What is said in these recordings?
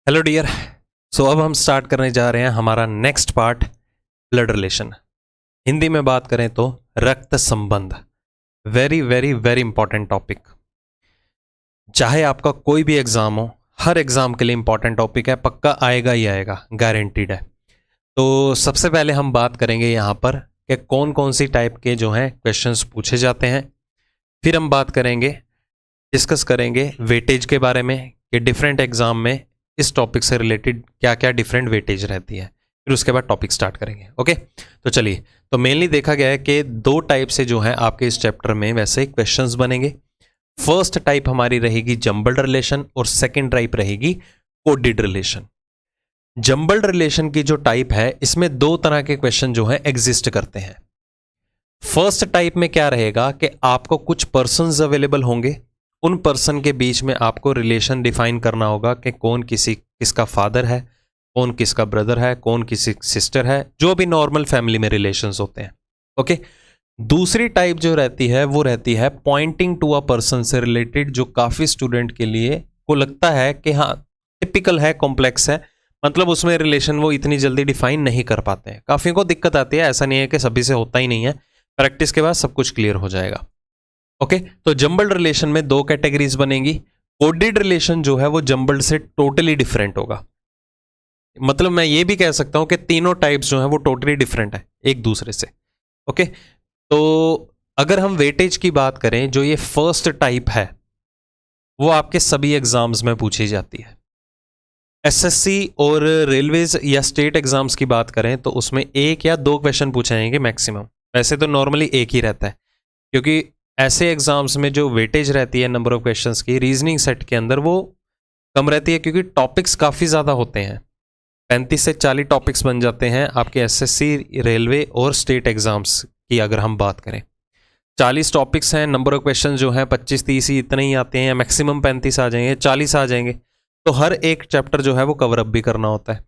Hello dear. सो अब हम start करने जा रहे हैं हमारा next part, blood relation. Hindi में बात करें तो रक्त संबंध। Very very very important topic. चाहे आपका कोई भी एग्जाम हो, हर एग्जाम के लिए इंपॉर्टेंट टॉपिक है, पक्का आएगा ही आएगा, गारंटीड है। तो सबसे पहले हम बात करेंगे यहाँ पर कि कौन कौन सी टाइप के जो हैं क्वेश्चंस पूछे जाते हैं। फिर हम बात करेंगे, डिस्कस करेंगे वेटेज के बारे में कि डिफरेंट एग्जाम में इस टॉपिक से रिलेटेड क्या क्या डिफरेंट वेटेज रहती है। फिर उसके बाद टॉपिक स्टार्ट करेंगे। ओके, तो चलिए। तो मेनली देखा गया है कि दो टाइप से जो है आपके इस चैप्टर में वैसे क्वेश्चंस बनेंगे। फर्स्ट टाइप हमारी रहेगी जंबल्ड रिलेशन और सेकंड टाइप रहेगी कोडेड रिलेशन। जंबल्ड रिलेशन की जो टाइप है, इसमें दो तरह के क्वेश्चन जो है एग्जिस्ट करते हैं। फर्स्ट टाइप में क्या रहेगा कि आपको कुछ पर्सन्स अवेलेबल होंगे, उन पर्सन के बीच में आपको रिलेशन डिफाइन करना होगा कि कौन किसका फादर है, कौन किसका ब्रदर है, कौन किसी सिस्टर है, जो भी नॉर्मल फैमिली में रिलेशंस होते हैं। ओके। दूसरी टाइप जो रहती है वो रहती है पॉइंटिंग टू अ पर्सन से रिलेटेड, जो काफी स्टूडेंट के लिए को लगता है कि हाँ टिपिकल है, कॉम्प्लेक्स है, मतलब उसमें रिलेशन वो इतनी जल्दी डिफाइन नहीं कर पाते हैं। काफी को दिक्कत आती है, ऐसा नहीं है कि सभी से होता ही नहीं है, प्रैक्टिस के बाद सब कुछ क्लियर हो जाएगा। ओके, तो जंबल्ड रिलेशन में दो कैटेगरीज बनेगी। कोडेड रिलेशन जो है वो जंबल्ड से टोटली डिफरेंट होगा। मतलब मैं ये भी कह सकता हूं कि तीनों टाइप्स जो है वो टोटली डिफरेंट है एक दूसरे से। ओके, तो अगर हम वेटेज की बात करें, जो ये फर्स्ट टाइप है वो आपके सभी एग्जाम्स में पूछी जाती है। एसएससी और रेलवेज या स्टेट एग्जाम्स की बात करें तो उसमें एक या दो क्वेश्चन पूछे जाएंगे मैक्सिमम। वैसे तो नॉर्मली एक ही रहता है, क्योंकि ऐसे एग्जाम्स में जो वेटेज रहती है नंबर ऑफ क्वेश्चंस की, रीजनिंग सेट के अंदर वो कम रहती है, क्योंकि टॉपिक्स काफ़ी ज़्यादा होते हैं। 35 से 40 टॉपिक्स बन जाते हैं आपके एसएससी, रेलवे और स्टेट एग्जाम्स की अगर हम बात करें। 40 टॉपिक्स हैं, नंबर ऑफ क्वेश्चन जो हैं 25-30 ही इतने ही आते हैं, मैक्सिमम 35 आ जाएंगे, 40 आ जाएंगे। तो हर एक चैप्टर जो है वो कवर अप भी करना होता है।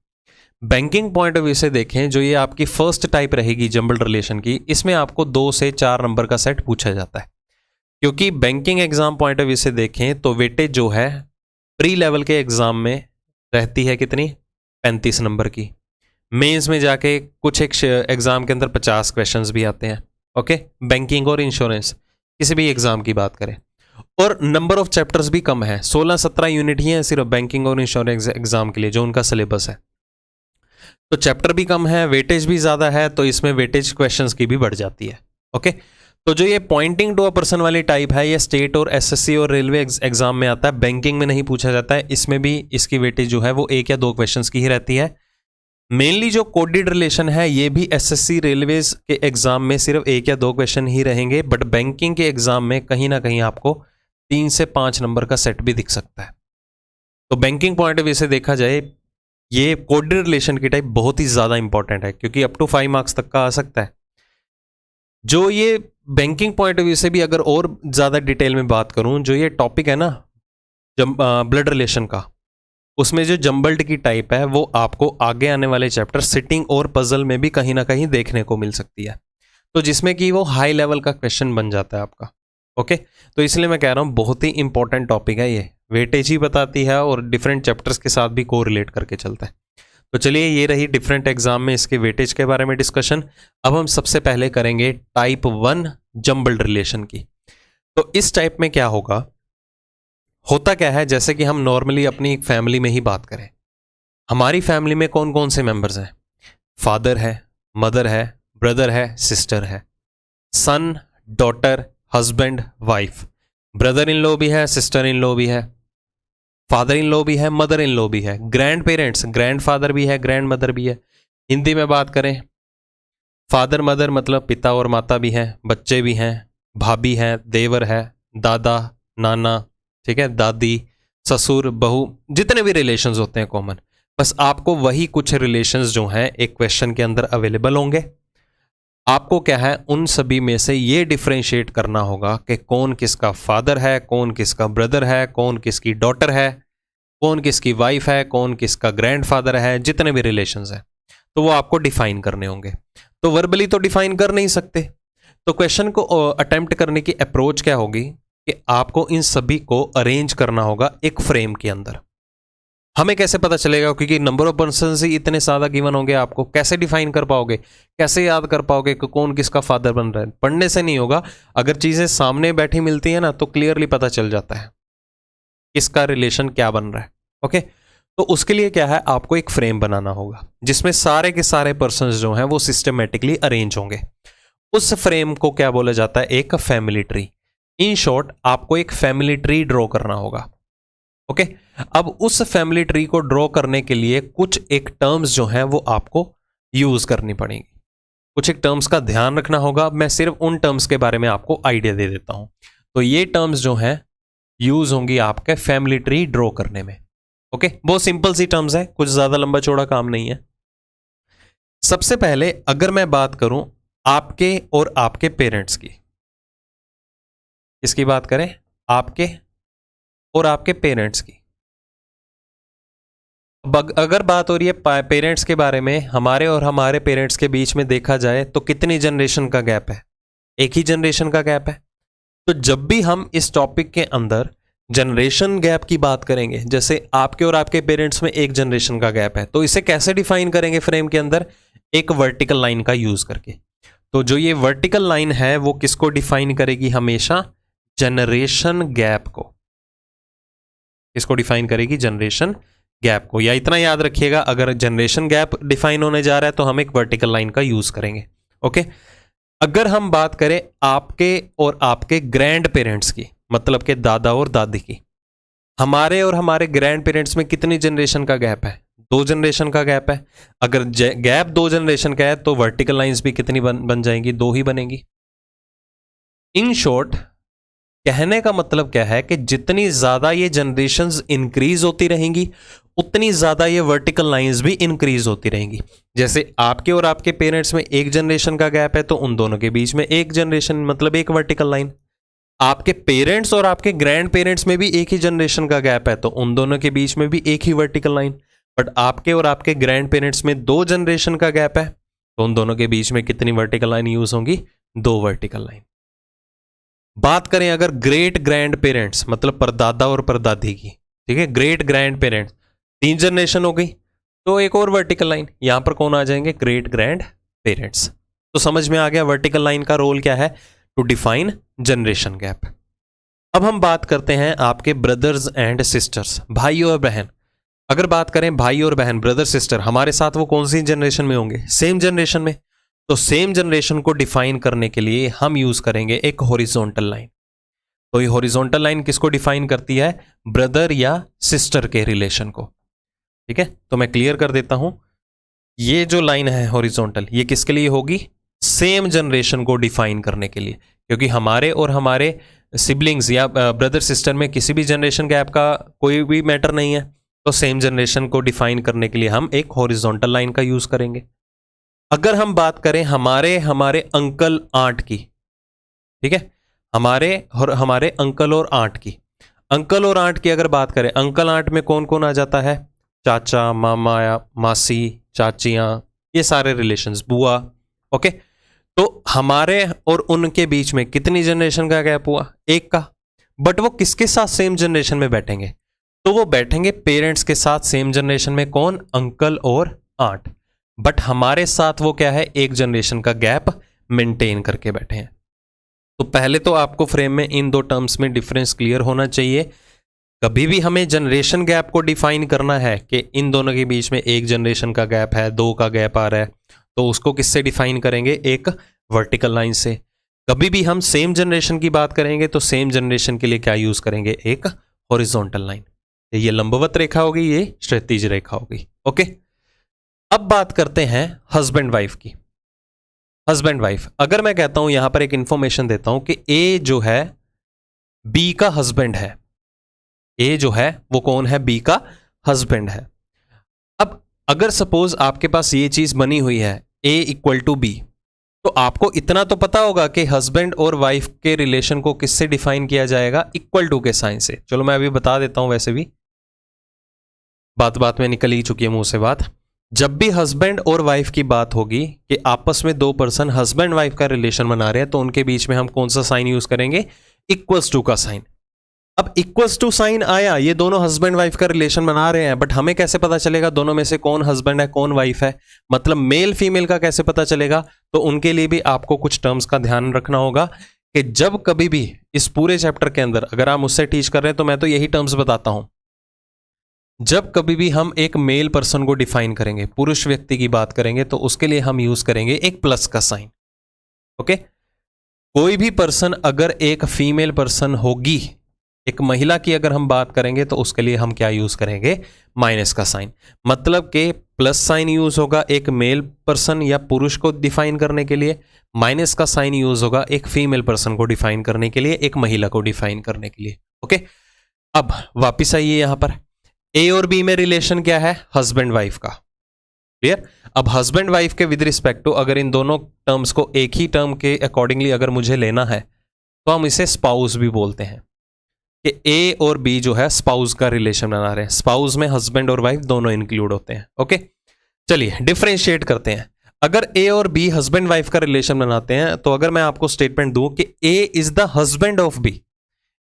बैंकिंग पॉइंट ऑफ व्यू से देखें, जो ये आपकी फर्स्ट टाइप रहेगी जंबल्ड रिलेशन की, इसमें आपको 2 से 4 नंबर का सेट पूछा जाता है। क्योंकि banking exam point of view से देखें तो वेटेज जो है प्री लेवल के एग्जाम में रहती है कितनी, 35 नंबर की। मेंस में जाके कुछ एक एग्जाम के अंदर 50 क्वेश्चंस भी आते हैं। ओके, बैंकिंग और इंश्योरेंस किसी भी एग्जाम की बात करें। और नंबर ऑफ चैप्टर्स भी कम है, 16-17 यूनिट ही है सिर्फ बैंकिंग और इंश्योरेंस एग्जाम के लिए जो उनका सिलेबस है। तो चैप्टर भी कम है, वेटेज भी ज़्यादा है, तो इसमें वेटेज क्वेश्चंस की भी बढ़ जाती है। ओके, तो जो ये पॉइंटिंग टू अ पर्सन वाली टाइप है, ये स्टेट और एसएससी और रेलवे एग्जाम में आता है, बैंकिंग में नहीं पूछा जाता है। इसमें भी इसकी वेटेज जो है वो 1 या 2 क्वेश्चंस की ही रहती है। मेनली जो कोडेड रिलेशन है ये भी एसएससी रेलवेज के एग्जाम में सिर्फ 1 या 2 क्वेश्चन ही रहेंगे, बट बैंकिंग के एग्जाम में कहीं ना कहीं आपको 3 से 5 नंबर का सेट भी दिख सकता है। तो बैंकिंग पॉइंट ऑफ व्यू से देखा जाए, ये कोडेड रिलेशन की टाइप बहुत ही ज्यादा इंपॉर्टेंट है, क्योंकि अप टू 5 मार्क्स तक का आ सकता है। जो ये बैंकिंग पॉइंट ऑफ व्यू से भी अगर और ज़्यादा डिटेल में बात करूं, जो ये टॉपिक है ना ब्लड रिलेशन का, उसमें जो जंबल्ड की टाइप है वो आपको आगे आने वाले चैप्टर सिटिंग और पजल में भी कहीं ना कहीं देखने को मिल सकती है, तो जिसमें कि वो हाई लेवल का क्वेश्चन बन जाता है आपका। ओके, तो इसलिए मैं कह रहा हूँ बहुत ही इंपॉर्टेंट टॉपिक है ये, वेटेज ही बताती है और डिफरेंट चैप्टर्स के साथ भी को रिलेट करके चलता है। तो चलिए, ये रही डिफरेंट एग्जाम में इसके वेटेज के बारे में डिस्कशन। अब हम सबसे पहले करेंगे टाइप 1 जंबल्ड रिलेशन की। तो इस टाइप में क्या होगा, होता क्या है, जैसे कि हम नॉर्मली अपनी फैमिली में ही बात करें, हमारी फैमिली में कौन कौन से मेंबर्स हैं, फादर है, मदर है, ब्रदर है, सिस्टर है, son, daughter, husband, wife, brother in law भी है, सिस्टर इन लॉ भी है, फादर इन लॉ भी है, मदर इन लॉ भी है, ग्रैंड पेरेंट्स, ग्रैंड फादर भी है, ग्रैंड मदर भी है। हिंदी में बात करें, फादर मदर मतलब पिता और माता भी हैं, बच्चे भी हैं, भाभी है, देवर है, दादा, नाना, ठीक है, दादी, ससुर, बहू, जितने भी रिलेशंस होते हैं कॉमन, बस आपको वही कुछ रिलेशंस जो हैं एक क्वेश्चन के अंदर अवेलेबल होंगे। आपको क्या है, उन सभी में से ये डिफरेंशिएट करना होगा कि कौन किसका फादर है, कौन किसका ब्रदर है, कौन किसकी डॉटर है, कौन किसकी वाइफ है, कौन किसका ग्रैंडफादर है, जितने भी रिलेशंस हैं तो वो आपको डिफाइन करने होंगे। तो वर्बली तो डिफाइन कर नहीं सकते, तो क्वेश्चन को अटेम्प्ट करने की अप्रोच क्या होगी कि आपको इन सभी को अरेंज करना होगा एक फ्रेम के अंदर। हमें कैसे पता चलेगा, क्योंकि नंबर ऑफ पर्सन ही इतने ज़्यादा गिवन होंगे, आपको कैसे डिफाइन कर पाओगे, कैसे याद कर पाओगे कि कौन किसका फादर बन रहा है? पढ़ने से नहीं होगा, अगर चीज़ें सामने बैठी मिलती है ना तो क्लियरली पता चल जाता है किसका रिलेशन क्या बन रहा है। ओके, तो उसके लिए क्या है, आपको एक फ्रेम बनाना होगा जिसमें सारे के सारे पर्सन जो हैं वो सिस्टमेटिकली अरेंज होंगे। उस फ्रेम को क्या बोला जाता है, एक फैमिली ट्री। इन शॉर्ट आपको एक फैमिली ट्री ड्रॉ करना होगा। ओके, अब उस फैमिली ट्री को ड्रॉ करने के लिए कुछ एक टर्म्स जो हैं वो आपको यूज करनी पड़ेंगी, कुछ एक टर्म्स का ध्यान रखना होगा। मैं सिर्फ उन टर्म्स के बारे में आपको आइडिया दे देता हूं। तो ये टर्म्स जो हैं यूज होंगी आपके फैमिली ट्री ड्रॉ करने में। ओके, बहुत सिंपल सी टर्म्स है, कुछ ज्यादा लंबा चौड़ा काम नहीं है। सबसे पहले अगर मैं बात करूं आपके और आपके पेरेंट्स की, इसकी बात करें, आपके और आपके पेरेंट्स की। अगर बात हो रही है पेरेंट्स के बारे में, हमारे और हमारे पेरेंट्स के बीच में देखा जाए तो कितनी जनरेशन का गैप है, एक ही जनरेशन का गैप है। तो जब भी हम इस टॉपिक के अंदर जनरेशन गैप की बात करेंगे, जैसे आपके और आपके पेरेंट्स में एक जनरेशन का गैप है, तो इसे कैसे डिफाइन करेंगे फ्रेम के अंदर, एक वर्टिकल लाइन का यूज करके। तो जो ये वर्टिकल लाइन है वो किसको डिफाइन करेगी, हमेशा जनरेशन गैप को। इसको डिफाइन करेगी जनरेशन गैप को, या इतना याद रखिएगा, अगर जनरेशन गैप डिफाइन होने जा रहा है तो हम एक वर्टिकल लाइन का यूज करेंगे। ओके, अगर हम बात करें आपके और आपके ग्रैंड पेरेंट्स की, मतलब के दादा और दादी की, हमारे और हमारे ग्रैंड पेरेंट्स में कितनी जनरेशन का गैप है, 2 जनरेशन का गैप है। अगर गैप 2 जनरेशन का है तो वर्टिकल लाइंस भी कितनी बन जाएंगी, 2 ही बनेंगी। इन शॉर्ट कहने का मतलब क्या है कि जितनी ज्यादा ये जनरेशंस इंक्रीज होती रहेंगी उतनी ज्यादा ये वर्टिकल लाइंस भी इंक्रीज होती रहेंगी। जैसे आपके और आपके पेरेंट्स में एक जनरेशन का गैप है तो उन दोनों के बीच में एक जनरेशन, मतलब एक वर्टिकल लाइन। आपके पेरेंट्स और आपके ग्रैंड पेरेंट्स में भी एक ही जनरेशन का गैप है तो उन दोनों के बीच में भी एक ही वर्टिकल लाइन। बट आपके और आपके ग्रैंड पेरेंट्स में 2 जनरेशन का गैप है तो उन दोनों के बीच में कितनी वर्टिकल लाइन यूज होंगी, 2 वर्टिकल लाइन। बात करें अगर ग्रेट ग्रैंड पेरेंट्स, मतलब परदादा और परदादी की, ठीक है, ग्रेट ग्रैंड पेरेंट्स 3 जनरेशन हो गई तो एक और वर्टिकल लाइन, यहां पर कौन आ जाएंगे, ग्रेट ग्रैंड पेरेंट्स। तो समझ में आ गया वर्टिकल लाइन का रोल क्या है, टू डिफाइन जनरेशन गैप। अब हम बात करते हैं आपके ब्रदर्स एंड सिस्टर्स, भाई और बहन। अगर बात करें भाई और बहन, ब्रदर सिस्टर, हमारे साथ वो कौन सी जनरेशन में होंगे, सेम जनरेशन में। तो सेम जनरेशन को डिफाइन करने के लिए हम यूज करेंगे एक हॉरिजॉन्टल लाइन। तो ये हॉरिजॉन्टल लाइन किसको डिफाइन करती है, ब्रदर या सिस्टर के रिलेशन को। ठीक है, तो मैं क्लियर कर देता हूं, ये जो लाइन है हॉरिजॉन्टल, ये किसके लिए होगी, सेम जनरेशन को डिफाइन करने के लिए। क्योंकि हमारे और हमारे सिबलिंग्स या ब्रदर सिस्टर में किसी भी जनरेशन गैप का कोई भी मैटर नहीं है, तो सेम जनरेशन को डिफाइन करने के लिए हम एक हॉरिजॉन्टल लाइन का यूज करेंगे। अगर हम बात करें हमारे अंकल आंट की, ठीक है, हमारे अंकल और आंट की, अंकल और आंट की अगर बात करें, अंकल आंट में कौन कौन आ जाता है, चाचा, मामा, मासी, चाचियां, ये सारे रिलेशंस, बुआ। ओके, तो हमारे और उनके बीच में कितनी जनरेशन का गैप हुआ, एक का। बट वो किसके साथ सेम जनरेशन में बैठेंगे, तो वो बैठेंगे पेरेंट्स के साथ सेम जनरेशन में, कौन, अंकल और आंट। बट हमारे साथ वो क्या है, एक जनरेशन का गैप मेंटेन करके बैठे हैं। तो पहले तो आपको फ्रेम में इन 2 टर्म्स में डिफरेंस क्लियर होना चाहिए। कभी भी हमें जनरेशन गैप को डिफाइन करना है कि इन दोनों के बीच में एक जनरेशन का गैप है, 2 का गैप आ रहा है, तो उसको किससे डिफाइन करेंगे, एक वर्टिकल लाइन से। कभी भी हम सेम जनरेशन की बात करेंगे तो सेम जनरेशन के लिए क्या यूज करेंगे, एक हॉरिजॉन्टल लाइन। ये लंबवत रेखा होगी, ये क्षैतिज रेखा होगी। ओके, अब बात करते हैं हस्बैंड वाइफ की। हस्बैंड वाइफ, अगर मैं कहता हूं, यहां पर एक इंफॉर्मेशन देता हूं कि ए जो है बी का हस्बैंड है, ए जो है वो कौन है, बी का हस्बैंड है। अब अगर सपोज आपके पास ये चीज बनी हुई है ए इक्वल टू बी, तो आपको इतना तो पता होगा कि हस्बैंड और वाइफ के रिलेशन को किससे डिफाइन किया जाएगा, इक्वल टू के साइन से। चलो मैं अभी बता देता हूं, वैसे भी बात में निकल ही चुकी है मुंह से बात। जब भी हस्बैंड और वाइफ की बात होगी कि आपस में 2 पर्सन हस्बैंड वाइफ का रिलेशन बना रहे हैं, तो उनके बीच में हम कौन सा साइन यूज करेंगे, इक्वल्स टू का साइन। अब इक्वल्स टू साइन आया, ये दोनों हस्बैंड वाइफ का रिलेशन बना रहे हैं, बट हमें कैसे पता चलेगा दोनों में से कौन हस्बैंड है कौन वाइफ है, मतलब मेल फीमेल का कैसे पता चलेगा? तो उनके लिए भी आपको कुछ टर्म्स का ध्यान रखना होगा कि जब कभी भी इस पूरे चैप्टर के अंदर अगर आप मुझसे टीच कर रहे हैं तो मैं तो यही टर्म्स बताता हूं। जब कभी भी हम एक मेल पर्सन को डिफाइन करेंगे, पुरुष व्यक्ति की बात करेंगे, तो उसके लिए हम यूज करेंगे एक प्लस का साइन। ओके, कोई भी पर्सन अगर एक फीमेल पर्सन होगी, एक महिला की अगर हम बात करेंगे, तो उसके लिए हम क्या यूज करेंगे? माइनस का साइन। मतलब कि प्लस साइन यूज होगा एक मेल पर्सन या पुरुष को डिफाइन करने के लिए, माइनस का साइन यूज होगा एक फीमेल पर्सन को डिफाइन करने के लिए, एक महिला को डिफाइन करने के लिए। ओके, अब वापिस आइए यहां पर, ए और बी में रिलेशन क्या है? हस्बैंड वाइफ का। क्लियर? अब हस्बैंड वाइफ के विद रिस्पेक्ट टू अगर इन दोनों टर्म्स को एक ही टर्म के अकॉर्डिंगली अगर मुझे लेना है, तो हम इसे स्पाउस भी बोलते हैं कि ए और बी जो है स्पाउस का रिलेशन बना रहे हैं। स्पाउस में हस्बैंड और वाइफ दोनों इंक्लूड होते हैं। ओके, चलिए डिफरेंशिएट करते हैं। अगर ए और बी हस्बैंड वाइफ का रिलेशन बनाते हैं, तो अगर मैं आपको स्टेटमेंट दूं कि A is the husband of B,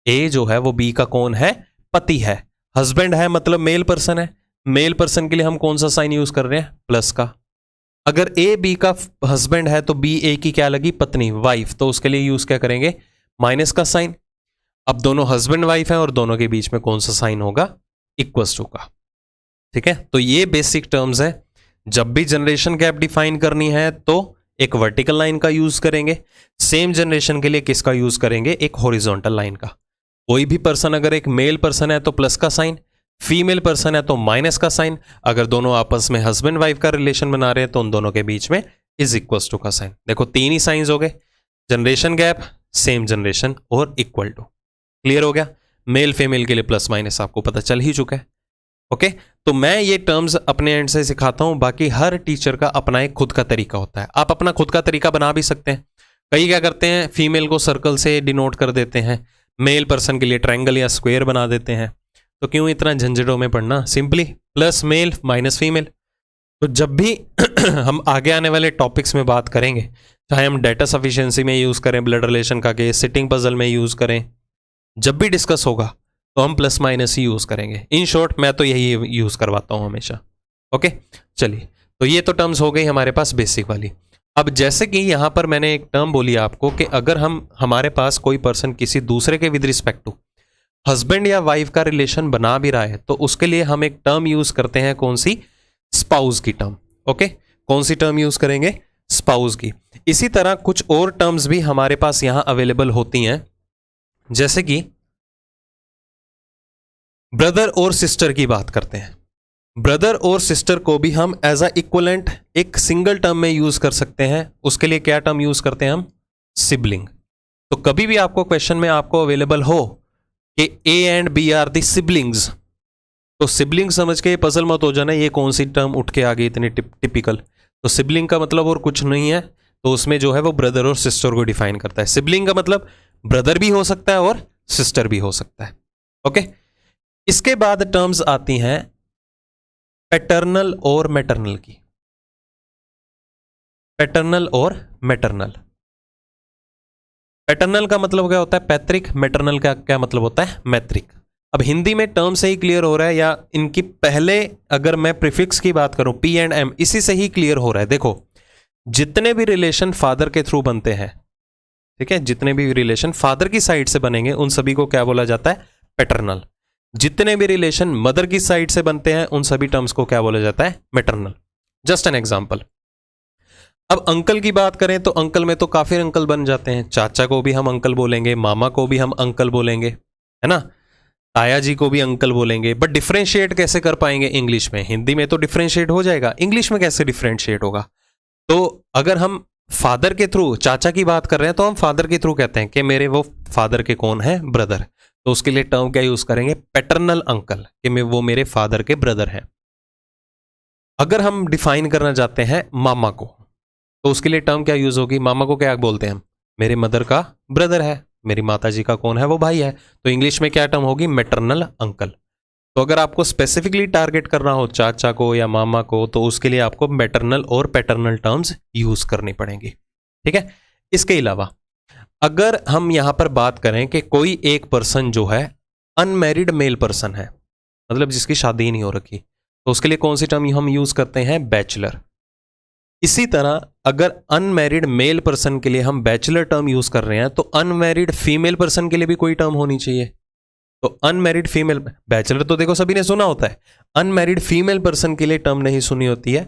A जो है वो बी का कौन है? पति है। हस्बैंड है मतलब मेल पर्सन है, मेल पर्सन के लिए हम कौन सा साइन यूज कर रहे हैं? प्लस का। अगर ए बी का हस्बैंड है तो बी ए की क्या लगी? पत्नी, वाइफ, तो उसके लिए यूज क्या करेंगे? माइनस का साइन। अब दोनों हस्बैंड वाइफ है और दोनों के बीच में कौन सा साइन होगा? इक्वल्स टू का। ठीक है, तो ये बेसिक टर्म्स है। जब भी जनरेशन गैप डिफाइन करनी है तो एक वर्टिकल लाइन का यूज करेंगे, सेम जनरेशन के लिए किसका यूज करेंगे? एक हॉरिजॉन्टल लाइन का। कोई भी पर्सन अगर एक मेल पर्सन है तो प्लस का साइन, फीमेल पर्सन है तो माइनस का साइन, अगर दोनों आपस में हस्बैंड वाइफ का रिलेशन बना रहे हैं तो उन दोनों के बीच में इज इक्वल्स टू का साइन। देखो तीन ही साइंस हो गए, जनरेशन गैप, सेम जनरेशन और इक्वल टू। क्लियर हो गया? मेल फीमेल के लिए प्लस माइनस आपको पता चल ही चुका है। ओके, तो मैं ये टर्म्स अपने एंड से सिखाता हूं, बाकी हर टीचर का अपना एक खुद का तरीका होता है। आप अपना खुद का तरीका बना भी सकते हैं। कई क्या करते हैं, फीमेल को सर्कल से डिनोट कर देते हैं, मेल पर्सन के लिए ट्रायंगल या स्क्वायर बना देते हैं। तो क्यों इतना झंझटों में पढ़ना, simply plus male minus female. तो जब भी हम आगे आने वाले टॉपिक्स में बात करेंगे, चाहे हम डेटा सफिशिएंसी में यूज करें, ब्लड रिलेशन का केस, सिटिंग पजल में यूज करें, जब भी डिस्कस होगा तो हम प्लस माइनस ही यूज करेंगे। इन शॉर्ट मैं तो यही यूज करवाता हूं हमेशा। ओके, चलिए, तो ये तो टर्म्स हो गई हमारे पास बेसिक वाली। अब जैसे कि यहां पर मैंने एक टर्म बोली आपको कि अगर हमारे पास कोई पर्सन किसी दूसरे के विद रिस्पेक्ट टू हस्बैंड या वाइफ का रिलेशन बना भी रहा है, तो उसके लिए हम एक टर्म यूज करते हैं, कौन सी? स्पाउस की टर्म। ओके, कौन सी टर्म यूज करेंगे? स्पाउस की। इसी तरह कुछ और टर्म्स भी हमारे पास यहां अवेलेबल होती हैं, जैसे कि ब्रदर और सिस्टर की बात करते हैं। ब्रदर और सिस्टर को भी हम एज अ इक्वलेंट एक सिंगल टर्म में यूज कर सकते हैं। उसके लिए क्या टर्म यूज करते हैं हम? सिबलिंग। तो कभी भी आपको क्वेश्चन में आपको अवेलेबल हो कि A and B are the siblings, तो सिबलिंग समझ के पजल मत हो जाना ये कौन सी टर्म उठ के आ गई इतनी टिपिकल। तो सिबलिंग का मतलब और कुछ नहीं है, तो उसमें जो है वो ब्रदर और सिस्टर को डिफाइन करता है। सिबलिंग का मतलब ब्रदर भी हो सकता है और सिस्टर भी हो सकता है। ओके, इसके बाद टर्म्स आती हैं पैटर्नल और मैटरनल की। पैटर्नल और मैटरनल। पैटर्नल का मतलब क्या होता है? पैतृक। मैटरनल का क्या मतलब होता है? मैत्रिक। अब हिंदी में टर्म से ही क्लियर हो रहा है, या इनकी पहले अगर मैं प्रीफिक्स की बात करूं पी एंड एम, इसी से ही क्लियर हो रहा है। देखो जितने भी रिलेशन फादर के थ्रू बनते हैं, ठीक है, जितने भी रिलेशन फादर की साइड से बनेंगे उन सभी को क्या बोला जाता है? पैटर्नल। जितने भी रिलेशन मदर की साइड से बनते हैं उन सभी टर्म्स को क्या बोला जाता है? मैटरनल। जस्ट एन एग्जांपल, अब अंकल की बात करें तो अंकल में तो काफी अंकल बन जाते हैं। चाचा को भी हम अंकल बोलेंगे, मामा को भी हम अंकल बोलेंगे, है ना, ताया जी को भी अंकल बोलेंगे। बट डिफरेंशिएट कैसे कर पाएंगे इंग्लिश में? हिंदी में तो डिफरेंशिएट हो जाएगा, इंग्लिश में कैसे डिफरेंशिएट होगा? तो अगर हम फादर के थ्रू चाचा की बात कर रहे हैं तो हम फादर के थ्रू कहते हैं कि मेरे वो फादर के कौन है? ब्रदर। तो उसके लिए टर्म क्या यूज करेंगे? पैटर्नल अंकल, कि वो मेरे फादर के ब्रदर हैं। अगर हम डिफाइन करना चाहते हैं मामा को, तो उसके लिए टर्म क्या यूज होगी? मामा को क्या बोलते हैं हम? मेरे मदर का ब्रदर है, मेरी माता जी का कौन है? वो भाई है। तो इंग्लिश में क्या टर्म होगी? Maternal uncle. तो अगर आपको स्पेसिफिकली टारगेट करना हो चाचा को या मामा को, तो उसके लिए आपको मैटरनल और पैटर्नल टर्म्स यूज करनी पड़ेंगी। ठीक है, इसके अलावा अगर हम यहां पर बात करें कि कोई एक पर्सन जो है अनमैरिड मेल पर्सन है, मतलब जिसकी शादी ही नहीं हो रखी, तो उसके लिए कौन सी टर्म हम यूज करते हैं? बैचलर। इसी तरह अगर अनमैरिड मेल पर्सन के लिए हम बैचलर टर्म यूज कर रहे हैं तो अनमैरिड फीमेल पर्सन के लिए भी कोई टर्म होनी चाहिए। तो अनमैरिड फीमेल, बैचलर तो देखो सभी ने सुना होता है, अनमैरिड फीमेल पर्सन के लिए टर्म नहीं सुनी होती है,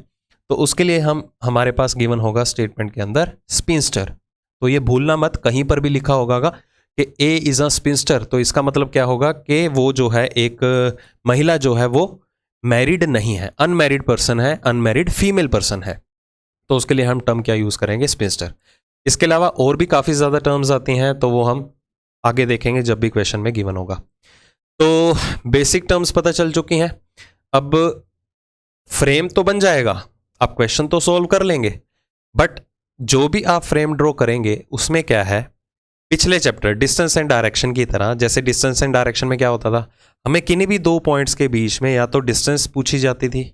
तो उसके लिए हमारे पास गिवन होगा स्टेटमेंट के अंदर स्पिंस्टर। तो ये भूलना मत, कहीं पर भी लिखा होगा कि ए इज अ स्पिंस्टर, तो इसका मतलब क्या होगा कि वो जो है एक महिला जो है वो मैरिड नहीं है, अनमैरिड पर्सन है, अनमैरिड फीमेल पर्सन है, तो उसके लिए हम टर्म क्या यूज करेंगे? स्पिंस्टर। इसके अलावा और भी काफी ज्यादा टर्म्स आती हैं, तो वो हम आगे देखेंगे जब भी क्वेश्चन में गिवन होगा। तो बेसिक टर्म्स पता चल चुकी हैं, अब फ्रेम तो बन जाएगा, आप क्वेश्चन तो सॉल्व कर लेंगे, बट जो भी आप फ्रेम ड्रॉ करेंगे उसमें क्या है, पिछले चैप्टर डिस्टेंस एंड डायरेक्शन की तरह, जैसे डिस्टेंस एंड डायरेक्शन में क्या होता था, हमें किन्हीं भी दो पॉइंट्स के बीच में या तो डिस्टेंस पूछी जाती थी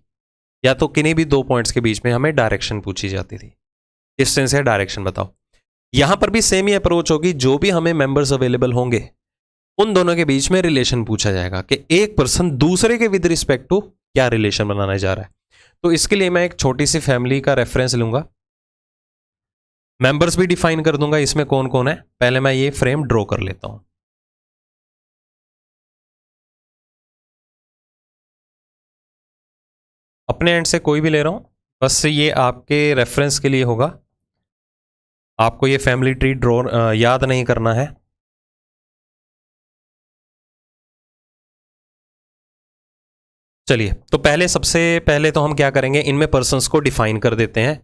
या तो किन्हीं भी दो पॉइंट्स के बीच में हमें डायरेक्शन पूछी जाती थी, डिस्टेंस या डायरेक्शन बताओ। यहां पर भी सेम ही अप्रोच होगी, जो भी हमें मेंबर्स अवेलेबल होंगे उन दोनों के बीच में रिलेशन पूछा जाएगा कि एक पर्सन दूसरे के विद रिस्पेक्ट टू क्या रिलेशन बनाने जा रहा है। तो इसके लिए मैं एक छोटी सी फैमिली का रेफरेंस लूंगा, मेंबर्स भी डिफाइन कर दूंगा इसमें कौन कौन है। पहले मैं ये फ्रेम ड्रॉ कर लेता हूं। अपने एंड से कोई भी ले रहा हूं, बस ये आपके रेफरेंस के लिए होगा, आपको ये फैमिली ट्री ड्रॉ याद नहीं करना है। चलिए, तो सबसे पहले तो हम क्या करेंगे, इनमें पर्सन्स को डिफाइन कर देते हैं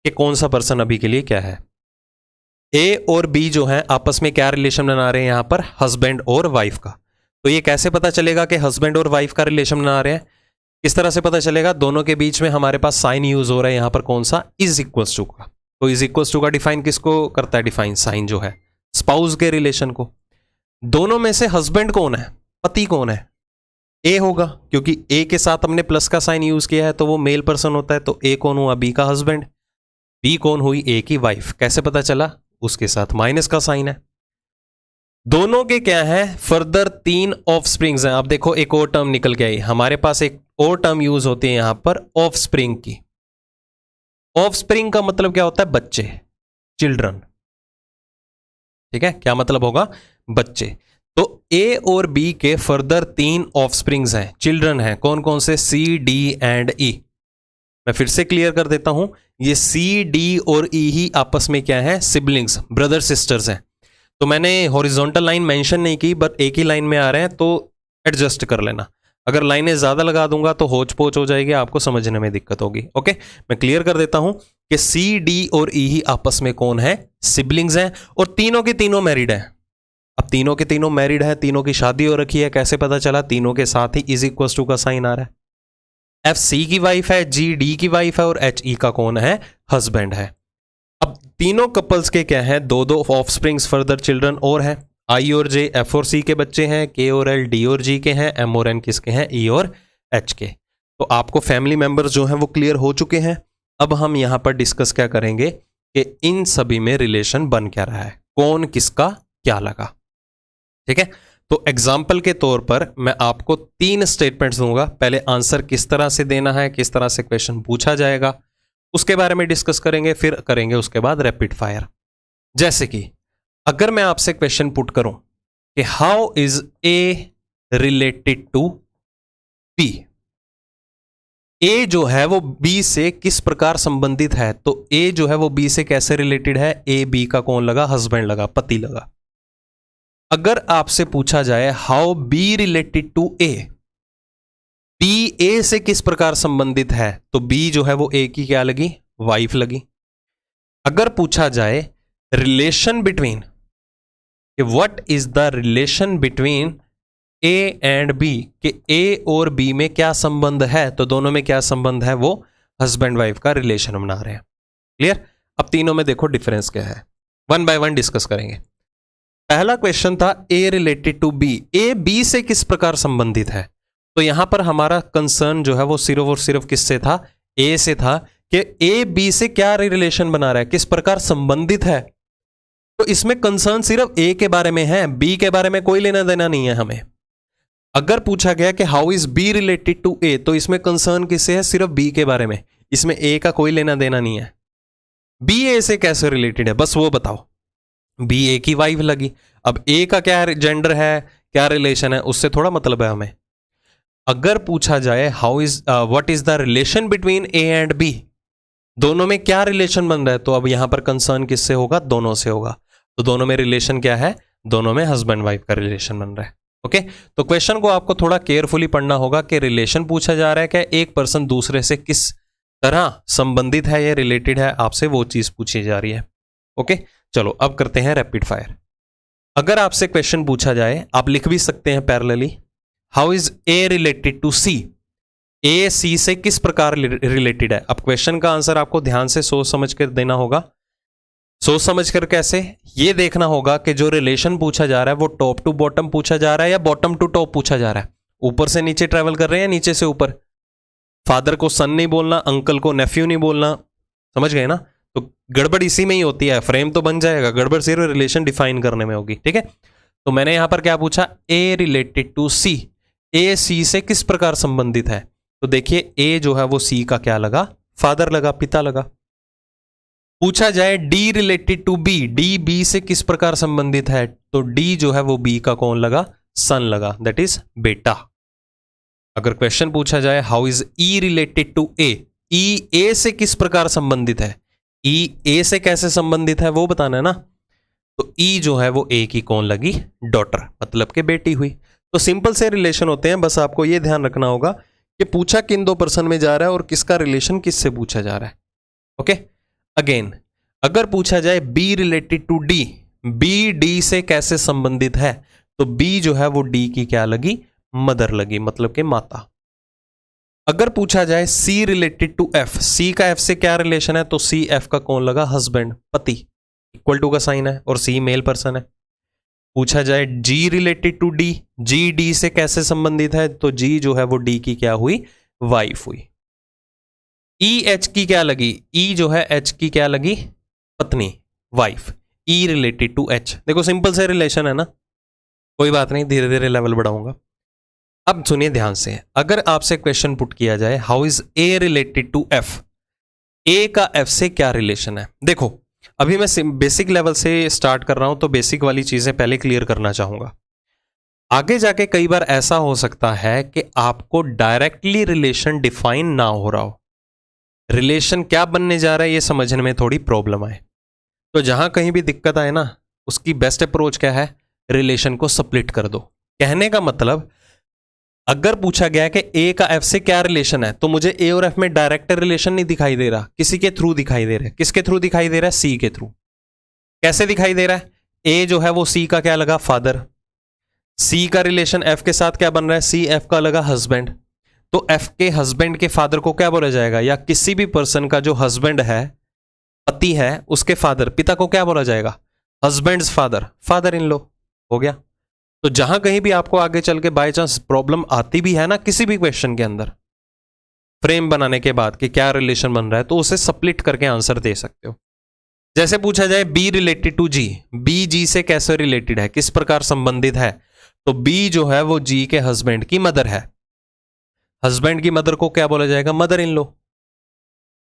कि कौन सा पर्सन अभी के लिए क्या है। ए और बी जो है आपस में क्या रिलेशन बना रहे हैं, यहां पर हस्बैंड और वाइफ का। तो ये कैसे पता चलेगा कि हस्बैंड और वाइफ का रिलेशन बना रहे हैं? किस तरह से पता चलेगा? दोनों के बीच में हमारे पास साइन यूज हो रहा है, यहां पर कौन सा? इज इक्वल्स टू का। तो इज इक्वल्स टू का डिफाइन किसको करता है? डिफाइन साइन जो है स्पाउस के रिलेशन को। दोनों में से हस्बैंड कौन है, पति कौन है? ए होगा, क्योंकि ए के साथ हमने प्लस का साइन यूज किया है तो वो मेल पर्सन होता है। तो ए कौन हुआ? बी का हस्बैंड। बी कौन हुई? ए की वाइफ। कैसे पता चला? उसके साथ माइनस का साइन है। दोनों के क्या है? फर्दर 3 ऑफस्प्रिंग्स हैं। अब देखो एक और टर्म निकल के आई, हमारे पास एक और टर्म यूज होती है यहां पर ऑफस्प्रिंग की। ऑफस्प्रिंग का मतलब क्या होता है? बच्चे, चिल्ड्रन। ठीक है, क्या मतलब होगा? बच्चे। तो ए और बी के फर्दर 3 ऑफस्प्रिंग्स हैं, चिल्ड्रन हैं। कौन कौन से? सी, डी एंड ई। मैं फिर से क्लियर कर देता हूं, ये सी, डी और ई ही आपस में क्या है? सिबलिंग्स, ब्रदर सिस्टर्स हैं। तो मैंने हॉरिजॉन्टल लाइन मेंशन नहीं की, बट एक ही लाइन में आ रहे हैं, तो एडजस्ट कर लेना। अगर लाइनें ज्यादा लगा दूंगा तो होच पोच हो जाएगी, आपको समझने में दिक्कत होगी। ओके, मैं क्लियर कर देता हूं कि सी, डी और ई ही आपस में कौन है? सिबलिंग्स हैं, और तीनों के तीनों मैरिड हैं। अब तीनों के तीनों मैरिड है, तीनों की शादी हो रखी है, कैसे पता चला? तीनों के साथ ही इज इक्वल टू का साइन आ रहा है। एफ सी की वाइफ है, जी डी की वाइफ है, और एच ई का कौन है? हस्बैंड है। अब तीनों कपल्स के क्या है? 2 ऑफस्प्रिंग्स, फर्दर चिल्ड्रन और है। आई और जे एफ और सी के बच्चे हैं, के और एल डी और जी के हैं, एम और एन किसके हैं? ई और एच के। तो आपको फैमिली मेंबर्स जो हैं वो क्लियर हो चुके हैं। अब हम यहां पर डिस्कस क्या करेंगे कि इन सभी में रिलेशन बन क्या रहा है, कौन किसका क्या लगा। ठीक है, तो एग्जाम्पल के तौर पर मैं आपको 3 स्टेटमेंट्स दूंगा। पहले आंसर किस तरह से देना है, किस तरह से क्वेश्चन पूछा जाएगा, उसके बारे में डिस्कस करेंगे, फिर करेंगे उसके बाद रैपिड फायर। जैसे कि अगर मैं आपसे क्वेश्चन पुट करूं कि how is A related to B, A जो है वो बी से किस प्रकार संबंधित है, तो ए जो है वो बी से कैसे रिलेटेड है? ए बी का कौन लगा? हस्बैंड लगा, पति लगा। अगर आपसे पूछा जाए how B related to A, B A से किस प्रकार संबंधित है, तो बी जो है वो ए की क्या लगी? वाइफ लगी। अगर पूछा जाए relation between, what is the relation between A and B, कि ए और बी में क्या संबंध है, तो दोनों में क्या संबंध है? वो हस्बैंड वाइफ का रिलेशन बना रहे हैं। क्लियर? अब तीनों में देखो डिफरेंस क्या है, 1 बाय 1 डिस्कस करेंगे। पहला क्वेश्चन था A related to B, A B से किस प्रकार संबंधित है। तो यहां पर हमारा कंसर्न जो है वो सिर्फ और सिर्फ किससे था? ए से था, कि ए बी से क्या रिलेशन बना रहा है, किस प्रकार संबंधित है। तो इसमें कंसर्न सिर्फ ए के बारे में है, बी के बारे में कोई लेना देना नहीं है हमें। अगर पूछा गया कि how is B related to A, तो इसमें कंसर्न किससे है? सिर्फ बी के बारे में, इसमें ए का कोई लेना देना नहीं है। बी ए से कैसे रिलेटेड है बस वो बताओ। बी ए की वाइफ लगी, अब ए का क्या जेंडर है, क्या रिलेशन है, उससे थोड़ा मतलब है हमें। अगर पूछा जाए how is what is the relation between A and B, दोनों में क्या रिलेशन बन रहा है, तो अब यहां पर कंसर्न किससे होगा? दोनों से होगा। तो दोनों में रिलेशन क्या है? दोनों में हस्बैंड वाइफ का रिलेशन बन रहा है। ओके, तो क्वेश्चन को आपको थोड़ा केयरफुली पढ़ना होगा कि रिलेशन पूछा जा रहा है क्या एक पर्सन दूसरे से किस तरह संबंधित है या रिलेटेड है, आपसे वो चीज पूछी जा रही है। ओके, चलो अब करते हैं रैपिड फायर। अगर आपसे क्वेश्चन पूछा जाए, आप लिख भी सकते हैं parallelly, how is A related to C, A C से किस प्रकार रिलेटेड है। अब क्वेश्चन का आंसर आपको ध्यान से सोच समझ कर देना होगा। सोच समझ कर कैसे? ये देखना होगा कि जो रिलेशन पूछा जा रहा है वो टॉप टू बॉटम पूछा जा रहा है या बॉटम टू टॉप पूछा जा रहा है, ऊपर से नीचे ट्रेवल कर रहे हैं या नीचे से ऊपर। फादर को सन नहीं बोलना, अंकल को नेफ्यू नहीं बोलना, समझ गए ना? तो गड़बड़ इसी में ही होती है, फ्रेम तो बन जाएगा, गड़बड़ सिर्फ रिलेशन डिफाइन करने में होगी। ठीक है, तो मैंने यहां पर क्या पूछा? ए related to C, A C से किस प्रकार संबंधित है। तो देखिए ए जो है वो सी का क्या लगा? फादर लगा, पिता लगा। पूछा जाए D related to B, D B से किस प्रकार संबंधित है, तो डी जो है वो बी का कौन लगा? सन लगा, दैट इज बेटा। अगर क्वेश्चन पूछा जाए how is E related to A, E A से किस प्रकार संबंधित है, ई ए से कैसे संबंधित है वो बताना है ना। तो ई जो है वो ए की कौन लगी? डॉटर, मतलब के बेटी हुई। तो सिंपल से रिलेशन होते हैं, बस आपको ये ध्यान रखना होगा कि पूछा किन दो पर्सन में जा रहा है और किसका रिलेशन किससे पूछा जा रहा है। ओके, अगेन अगर पूछा जाए B related to D, B D से कैसे संबंधित है, तो बी जो है वो डी की क्या लगी? मदर लगी, मतलब के माता। अगर पूछा जाए सी रिलेटेड टू एफ, सी का एफ से क्या रिलेशन है, तो सी एफ का कौन लगा? हस्बैंड, पति, इक्वल टू का साइन है और सी मेल पर्सन है। पूछा जाए G related to D, G D से कैसे संबंधित है, तो जी जो है वो डी की क्या हुई? वाइफ हुई। ई एच की क्या लगी? ई जो है एच की क्या लगी? पत्नी, wife. E related to H, देखो सिंपल से रिलेशन है ना, कोई बात नहीं, धीरे धीरे लेवल बढ़ाऊंगा। अब सुनिए ध्यान से, अगर आपसे क्वेश्चन पुट किया जाए how is A related to F, A का एफ से क्या रिलेशन है। देखो अभी मैं बेसिक लेवल से स्टार्ट कर रहा हूं, तो बेसिक वाली चीजें पहले क्लियर करना चाहूंगा। आगे जाके कई बार ऐसा हो सकता है कि आपको डायरेक्टली रिलेशन डिफाइन ना हो रहा हो, रिलेशन क्या बनने जा रहा है ये समझने में थोड़ी प्रॉब्लम आए। तो जहां कहीं भी दिक्कत आए ना, उसकी बेस्ट अप्रोच क्या है? रिलेशन को स्प्लिट कर दो। कहने का मतलब, अगर पूछा गया कि ए का एफ से क्या रिलेशन है, तो मुझे ए और एफ में डायरेक्ट रिलेशन नहीं दिखाई दे रहा, किसी के थ्रू दिखाई दे रहा है। किसके थ्रू दिखाई दे रहा है? सी के थ्रू। कैसे दिखाई दे रहा है? ए जो है वो सी का क्या लगा? फादर। सी का रिलेशन एफ के साथ क्या बन रहा है? सी एफ का लगा हस्बैंड। तो एफ के हस्बैंड के फादर को क्या बोला जाएगा? या किसी भी पर्सन का जो हस्बैंड है, पति है, उसके फादर, पिता को क्या बोला जाएगा? हस्बैंड्स फादर, फादर इन लो। हो गया। तो जहां कहीं भी आपको आगे चल के बाय चांस प्रॉब्लम आती भी है ना, किसी भी क्वेश्चन के अंदर फ्रेम बनाने के बाद कि क्या रिलेशन बन रहा है, तो उसे स्प्लिट करके आंसर दे सकते हो। जैसे पूछा जाए B related to G, B G से कैसे रिलेटेड है, किस प्रकार संबंधित है, तो बी जो है वो जी के हस्बैंड की मदर है। हस्बैंड की मदर को क्या बोला जाएगा? Mother in law.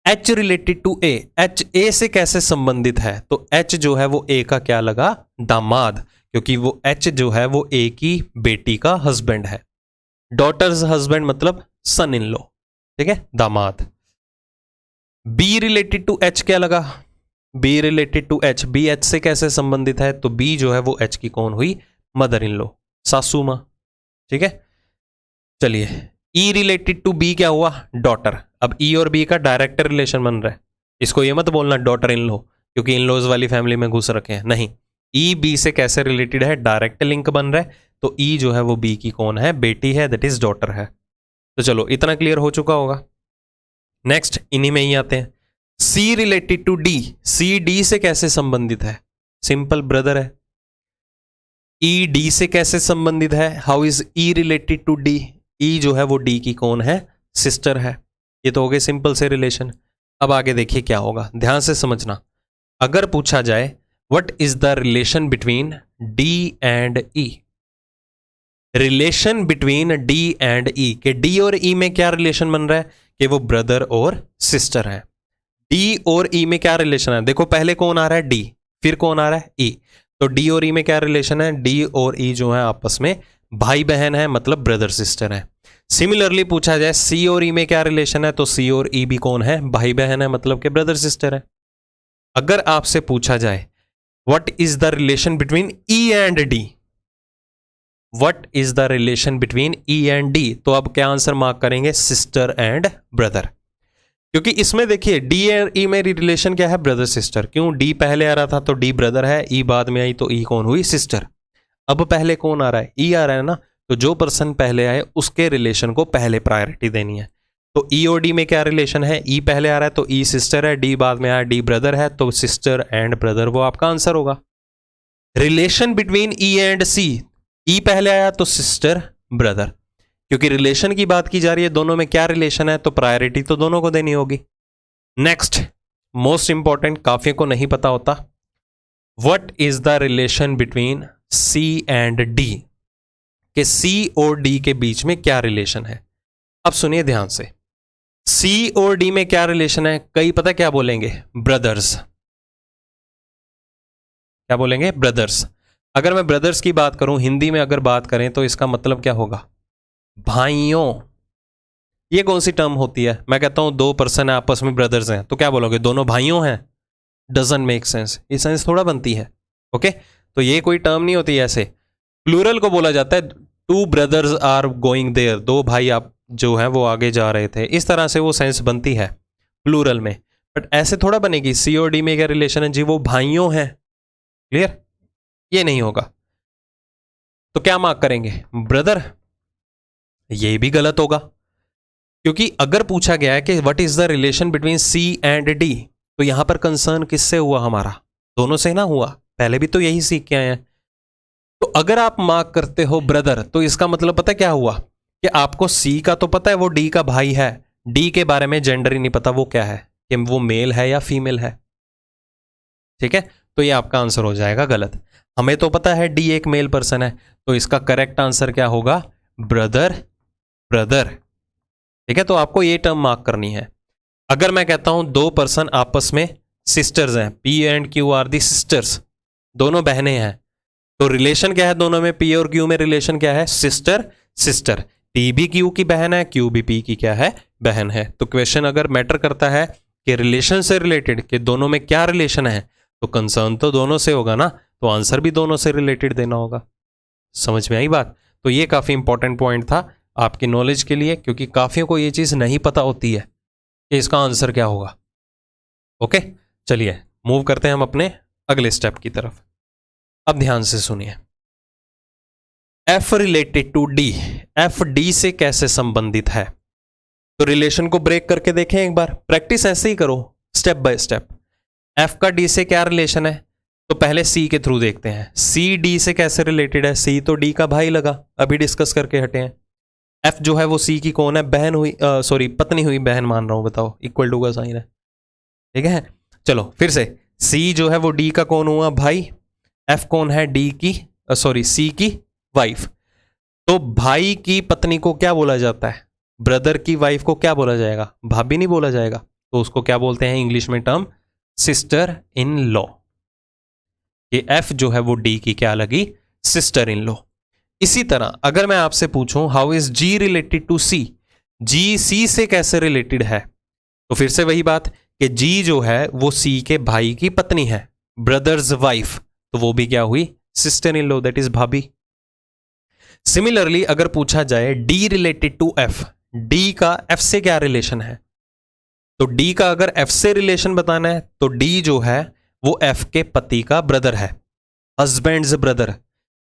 H related to A, H A से कैसे संबंधित है, तो एच जो है वो ए का क्या लगा? दामाद, क्योंकि वो एच जो है वो ए की बेटी का हस्बैंड है। डॉटर्स हस्बैंड मतलब सन इन लो, ठीक है, दामाद। बी रिलेटेड टू एच क्या लगा? B related to H, B H से कैसे संबंधित है, तो बी जो है वो एच की कौन हुई? मदर इन लो, सासू मां, ठीक है। चलिए, ई रिलेटेड टू बी क्या हुआ? डॉटर। अब ई और बी का डायरेक्ट रिलेशन बन रहा है, इसको ये मत बोलना डॉटर इन लो, क्योंकि इन लॉज वाली फैमिली में घुस रखे हैं, नहीं। ई बी से कैसे रिलेटेड है? डायरेक्ट लिंक बन रहा है, तो ई जो है वो बी की कौन है? बेटी है, दैट इज डॉटर है। तो चलो इतना क्लियर हो चुका होगा। नेक्स्ट इन्हीं में ही आते हैं, C related to D, C D से कैसे संबंधित है? सिंपल, ब्रदर है। ई डी से कैसे संबंधित है? How is E related to D, E जो है वो डी की कौन है? सिस्टर है। ये तो हो गए सिंपल से रिलेशन। अब आगे देखिए क्या होगा, ध्यान से समझना। अगर पूछा जाए what is the relation between D and E, relation between D and E, के डी और ई में क्या रिलेशन बन रहा है कि वो ब्रदर और सिस्टर है। डी और ई में क्या रिलेशन है, देखो पहले कौन आ रहा है, डी, फिर कौन आ रहा है, ई। तो डी और ई में क्या रिलेशन है, डी और ई जो है आपस में भाई बहन है, मतलब ब्रदर सिस्टर है। सिमिलरली पूछा जाए सी और ई में क्या रिलेशन है, तो सी और ई भी कौन है, भाई बहन है, मतलब के ब्रदर सिस्टर है। अगर आपसे पूछा जाए what is the relation between E and D, what is the relation between E and D, तो अब क्या आंसर मार्क करेंगे, सिस्टर एंड ब्रदर। क्योंकि इसमें देखिए डी और ई में रिलेशन क्या है, ब्रदर सिस्टर। क्यों, डी पहले आ रहा था तो डी ब्रदर है, ई बाद में आई तो ई कौन हुई, सिस्टर। अब पहले कौन आ रहा है, ई आ रहा है ना, तो जो पर्सन पहले आए उसके रिलेशन को पहले प्रायोरिटी देनी है। तो ई और डी में क्या रिलेशन है, ई पहले आ रहा है तो ई सिस्टर है, डी बाद में आया, डी ब्रदर है, तो सिस्टर एंड ब्रदर वो आपका आंसर होगा। रिलेशन बिटवीन ई एंड सी, ई पहले आया तो सिस्टर ब्रदर, क्योंकि रिलेशन की बात की जा रही है, दोनों में क्या रिलेशन है, तो प्रायोरिटी तो दोनों को देनी होगी। नेक्स्ट मोस्ट इंपॉर्टेंट, काफी को नहीं पता होता, what is the relation between C and D, कि सी और डी के बीच में क्या रिलेशन है। अब सुनिए ध्यान से, सी और डी में क्या रिलेशन है, कई पता क्या बोलेंगे, ब्रदर्स। क्या बोलेंगे, ब्रदर्स। अगर मैं ब्रदर्स की बात करूं हिंदी में अगर बात करें तो इसका मतलब क्या होगा, भाइयों। ये कौन सी टर्म होती है, मैं कहता हूं दो पर्सन है आपस में ब्रदर्स हैं, तो क्या बोलोगे, दोनों भाइयों हैं। डजंट मेक सेंस, ये सेंस थोड़ा बनती है। ओके, तो ये कोई टर्म नहीं होती ऐसे। प्लूरल को बोला जाता है two brothers are going there, दो भाई आप जो है वो आगे जा रहे थे, इस तरह से वो सेंस बनती है प्लूरल में। बट ऐसे थोड़ा बनेगी, सी और डी में क्या रिलेशन है जी, वो भाइयों हैं। क्लियर, ये नहीं होगा। तो क्या मार्क करेंगे, ब्रदर। ये भी गलत होगा, क्योंकि अगर पूछा गया है कि what is the relation between C and D, तो यहां पर कंसर्न किससे हुआ, हमारा दोनों से ना हुआ, पहले भी तो यही सीख के आए हैं। तो अगर आप मार्क करते हो ब्रदर, तो इसका मतलब पता क्या हुआ, कि आपको सी का तो पता है वो डी का भाई है, डी के बारे में जेंडर ही नहीं पता वो क्या है, कि वो मेल है या फीमेल है। ठीक है, तो ये आपका आंसर हो जाएगा गलत। हमें तो पता है डी एक मेल पर्सन है, तो इसका करेक्ट आंसर क्या होगा, ब्रदर ब्रदर। ठीक है, तो आपको ये टर्म मार्क करनी है। अगर मैं कहता हूं दो पर्सन आपस में सिस्टर्स हैं, P and Q are the sisters, दोनों बहनें हैं, तो रिलेशन क्या है दोनों में, पी और क्यू में रिलेशन क्या है, सिस्टर सिस्टर। पी भी क्यू की बहन है, क्यू भी पी की क्या है, बहन है। तो क्वेश्चन अगर मैटर करता है कि रिलेशन से रिलेटेड, कि दोनों में क्या रिलेशन है, तो कंसर्न तो दोनों से होगा ना, तो आंसर भी दोनों से रिलेटेड देना होगा। समझ में आई बात। तो ये काफी इंपॉर्टेंट पॉइंट था आपकी नॉलेज के लिए, क्योंकि काफियों को ये चीज नहीं पता होती है कि इसका आंसर क्या होगा। ओके, चलिए मूव करते हैं हम अपने अगले स्टेप की तरफ। अब ध्यान से सुनिए, F related to D, F D से कैसे संबंधित है। तो रिलेशन को ब्रेक करके देखें एक बार, प्रैक्टिस ऐसे ही करो स्टेप बाय स्टेप। एफ का डी से क्या रिलेशन है, तो पहले सी के थ्रू देखते हैं, सी डी से कैसे रिलेटेड है, सी तो डी का भाई लगा, अभी डिस्कस करके हटे हैं। एफ जो है वो सी की कौन है, बहन हुई, सॉरी पत्नी हुई, बहन मान रहा हूं, बताओ इक्वल टू का साइन है। ठीक है, चलो फिर से, सी जो है वो डी का कौन हुआ, भाई। एफ कौन है, डी की सॉरी सी की वाइफ। तो भाई की पत्नी को क्या बोला जाता है, ब्रदर की वाइफ को क्या बोला जाएगा, भाभी नहीं बोला जाएगा, तो उसको क्या बोलते हैं इंग्लिश में टर्म, सिस्टर इन लॉ। ये एफ जो है वो डी की क्या लगी, सिस्टर इन लॉ। इसी तरह अगर मैं आपसे पूछूं how is G related to C, G C से कैसे रिलेटेड है, तो फिर से वही बात कि जी जो है वो सी के भाई की पत्नी है, ब्रदर्स वाइफ, तो वो भी क्या हुई, sister in law, that is bhabhi. Similarly अगर पूछा जाए D related to F, D का एफ से क्या रिलेशन है, तो डी का अगर एफ से रिलेशन बताना है तो डी जो है वो एफ के पति का ब्रदर है, हस्बैंड्स ब्रदर।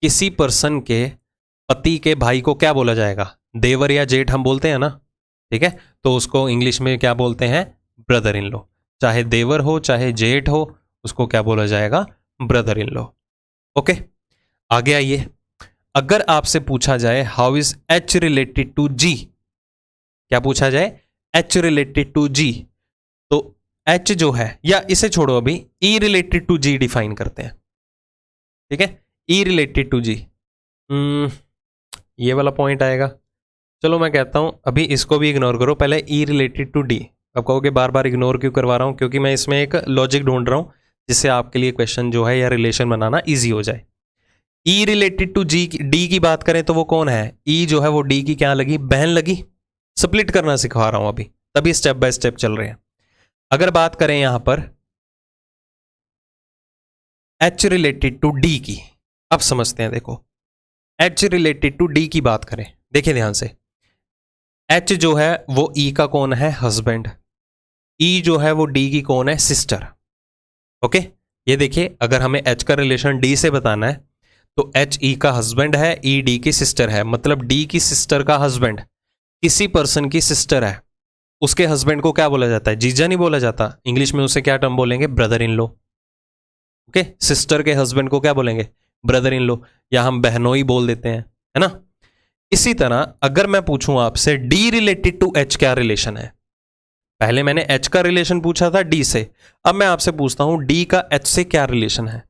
किसी पर्सन के पति के भाई को क्या बोला जाएगा, देवर या जेठ हम बोलते हैं ना, ठीक है, तो उसको इंग्लिश में क्या बोलते हैं, ब्रदर इन लॉ। चाहे देवर हो चाहे जेठ हो, उसको क्या बोला जाएगा, ब्रदर इन लॉ। ओके, आगे आइए। अगर आपसे पूछा जाए how is H related to G, क्या पूछा जाए, एच रिलेटेड टू जी, तो एच जो है, या इसे छोड़ो अभी, E related to G define करते हैं। ठीक है, ई रिलेटेड टू जी, ये वाला पॉइंट आएगा। चलो मैं कहता हूँ अभी इसको भी इग्नोर करो, पहले ई रिलेटेड टू डी। अब कहोगे बार बार इग्नोर क्यों करवा रहा हूँ, क्योंकि मैं इसमें एक लॉजिक ढूंढ रहा हूँ जिससे आपके लिए क्वेश्चन जो है या रिलेशन बनाना ईजी हो जाए। E related to G D की बात करें तो वो कौन है, ई जो है वो डी की क्या लगी, बहन लगी। स्प्लिट करना सिखा रहा हूं अभी, तभी स्टेप बाय स्टेप चल रहे हैं। अगर बात करें यहां पर एच रिलेटेड टू डी की, अब समझते हैं। देखो एच रिलेटेड टू डी की बात करें, देखिए ध्यान से। एच जो है वो ई का कौन है, हस्बैंड। ई जो है वो डी की कौन है, सिस्टर। ओके, ये देखिए अगर हमें एच का रिलेशन डी से बताना है तो एच ई का हस्बैंड है, ई डी की सिस्टर है। मतलब डी की सिस्टर का हस्बैंड किसी पर्सन की सिस्टर है, उसके हस्बैंड को क्या बोला जाता है, जीजा नहीं बोला जाता। इंग्लिश में उसे क्या टर्म बोलेंगे, brother in law. Okay, sister के हस्बैंड को क्या बोलेंगे, ब्रदर इन लॉ, या हम बहनोई बोल देते हैं, है ना। इसी तरह अगर मैं पूछूं आपसे डी रिलेटेड टू एच क्या रिलेशन है, पहले मैंने एच का रिलेशन पूछा था डी से, अब मैं आपसे पूछता हूं डी का एच से क्या रिलेशन है।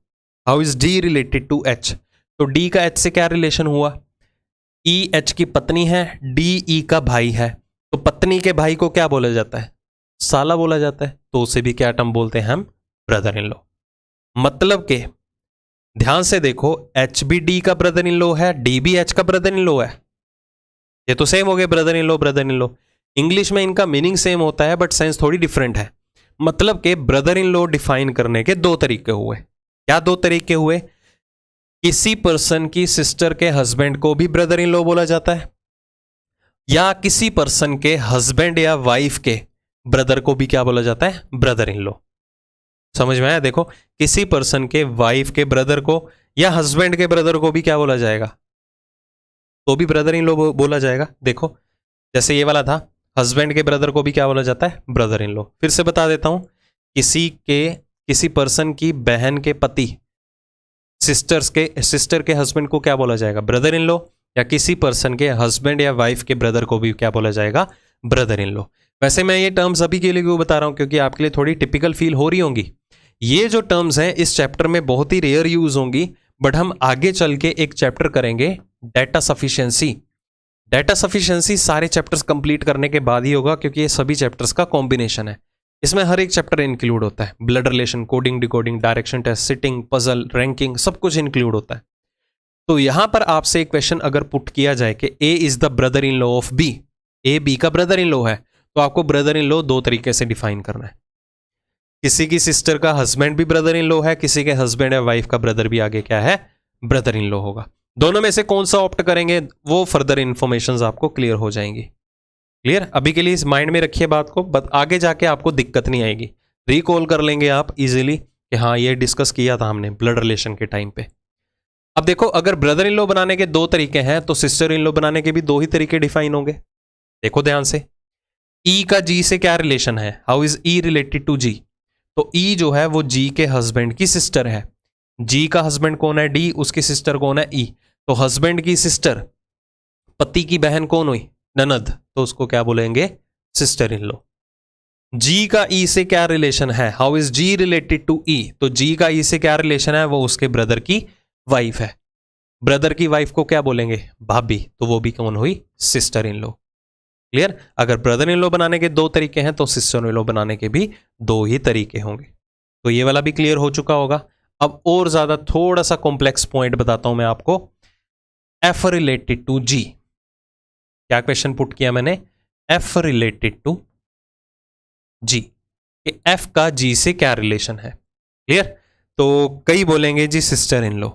How is D related to H, तो डी का एच से क्या रिलेशन हुआ, ई एच की पत्नी है, डी ई का भाई है, तो पत्नी के भाई को क्या बोला जाता है, साला बोला जाता है, तो उसे भी क्या टर्म बोलते हैं हम, ब्रदर इन लॉ। मतलब के ध्यान से देखो, एच भी डी का ब्रदर इन लॉ है, डी भी एच का ब्रदर इन लॉ है। ये तो सेम हो गए, brother in law brother in law. English में इनका मीनिंग सेम होता है बट सेंस थोड़ी डिफरेंट है। मतलब के ब्रदर इन लॉ डिफाइन करने के दो तरीके हुए। क्या दो तरीके हुए, किसी पर्सन की सिस्टर के हस्बैंड को भी ब्रदर इन लॉ बोला जाता है, या किसी पर्सन के हस्बैंड या वाइफ के ब्रदर को भी क्या बोला जाता है, ब्रदर इन लॉ। समझ में आया। देखो किसी पर्सन के वाइफ के ब्रदर को या हस्बैंड के ब्रदर को भी क्या बोला जाएगा, तो भी ब्रदर इन लॉ बोला जाएगा। देखो जैसे ये वाला था, हस्बैंड के ब्रदर को भी क्या बोला जाता है, ब्रदर इन लॉ। फिर से बता देता हूं, किसी पर्सन की बहन के पति सिस्टर के हस्बैंड को क्या बोला जाएगा, ब्रदर इन लॉ, या किसी पर्सन के हस्बैंड या वाइफ के ब्रदर को भी क्या बोला जाएगा, ब्रदर इन लॉ। वैसे मैं ये टर्म्स अभी के लिए क्यों बता रहा हूं, क्योंकि आपके लिए थोड़ी टिपिकल फील हो रही होंगी। ये जो टर्म्स हैं इस चैप्टर में बहुत ही रेयर यूज होंगी, बट हम आगे चल के एक चैप्टर करेंगे डेटा सफिशिएंसी। डेटा सफिशिएंसी सारे चैप्टर्स कंप्लीट करने के बाद ही होगा, क्योंकि ये सभी चैप्टर्स का कॉम्बिनेशन है। इसमें हर एक चैप्टर इंक्लूड होता है, blood relation, coding, decoding, direction test, sitting, puzzle, ranking, सब कुछ इंक्लूड होता है। तो यहां पर आपसे एक क्वेश्चन अगर पुट किया जाए कि A is the brother in law of B, A B का ब्रदर इन लॉ है, तो आपको ब्रदर इन लॉ दो तरीके से डिफाइन करना है। किसी की सिस्टर का हस्बैंड भी ब्रदर इन लॉ है, किसी के हस्बैंड या वाइफ का ब्रदर भी आगे क्या है, ब्रदर इन लॉ होगा। दोनों में से कौन सा ऑप्ट करेंगे वो फर्दर इंफॉर्मेशन आपको क्लियर हो जाएंगी। क्लियर, अभी के लिए इस माइंड में रखिए बात को, बट आगे जाके आपको दिक्कत नहीं आएगी, रिकॉल कर लेंगे आप इजीली कि हाँ ये डिस्कस किया था हमने ब्लड रिलेशन के टाइम पे। अब देखो अगर ब्रदर इन लॉ बनाने के दो तरीके हैं तो सिस्टर इन लॉ बनाने के भी दो ही तरीके डिफाइन होंगे। देखो ध्यान से, ई का जी से क्या रिलेशन है, how is E related to G, तो ई जो है वो जी के हस्बैंड की सिस्टर है। जी का हस्बैंड कौन है, डी, उसकी सिस्टर कौन है, ई, तो हस्बैंड की सिस्टर, पति की बहन कौन हुई, ननद, तो उसको क्या बोलेंगे, सिस्टर इन लॉ। जी का ई से क्या रिलेशन है, how is G related to E, तो जी का ई से क्या रिलेशन है, वो उसके ब्रदर की वाइफ है। ब्रदर की वाइफ को क्या बोलेंगे, भाभी, तो वो भी कौन हुई, सिस्टर इन लॉ। क्लियर, अगर ब्रदर इन लॉ बनाने के दो तरीके हैं तो सिस्टर इन लॉ बनाने के भी दो ही तरीके होंगे। तो ये वाला भी क्लियर हो चुका होगा। अब और ज्यादा थोड़ा सा कॉम्प्लेक्स पॉइंट बताता हूं मैं आपको, एफ रिलेटेड टू जी। क्या क्वेश्चन पुट किया मैंने, F related to G, F का जी से क्या रिलेशन है। क्लियर, तो कई बोलेंगे जी सिस्टर इन लॉ,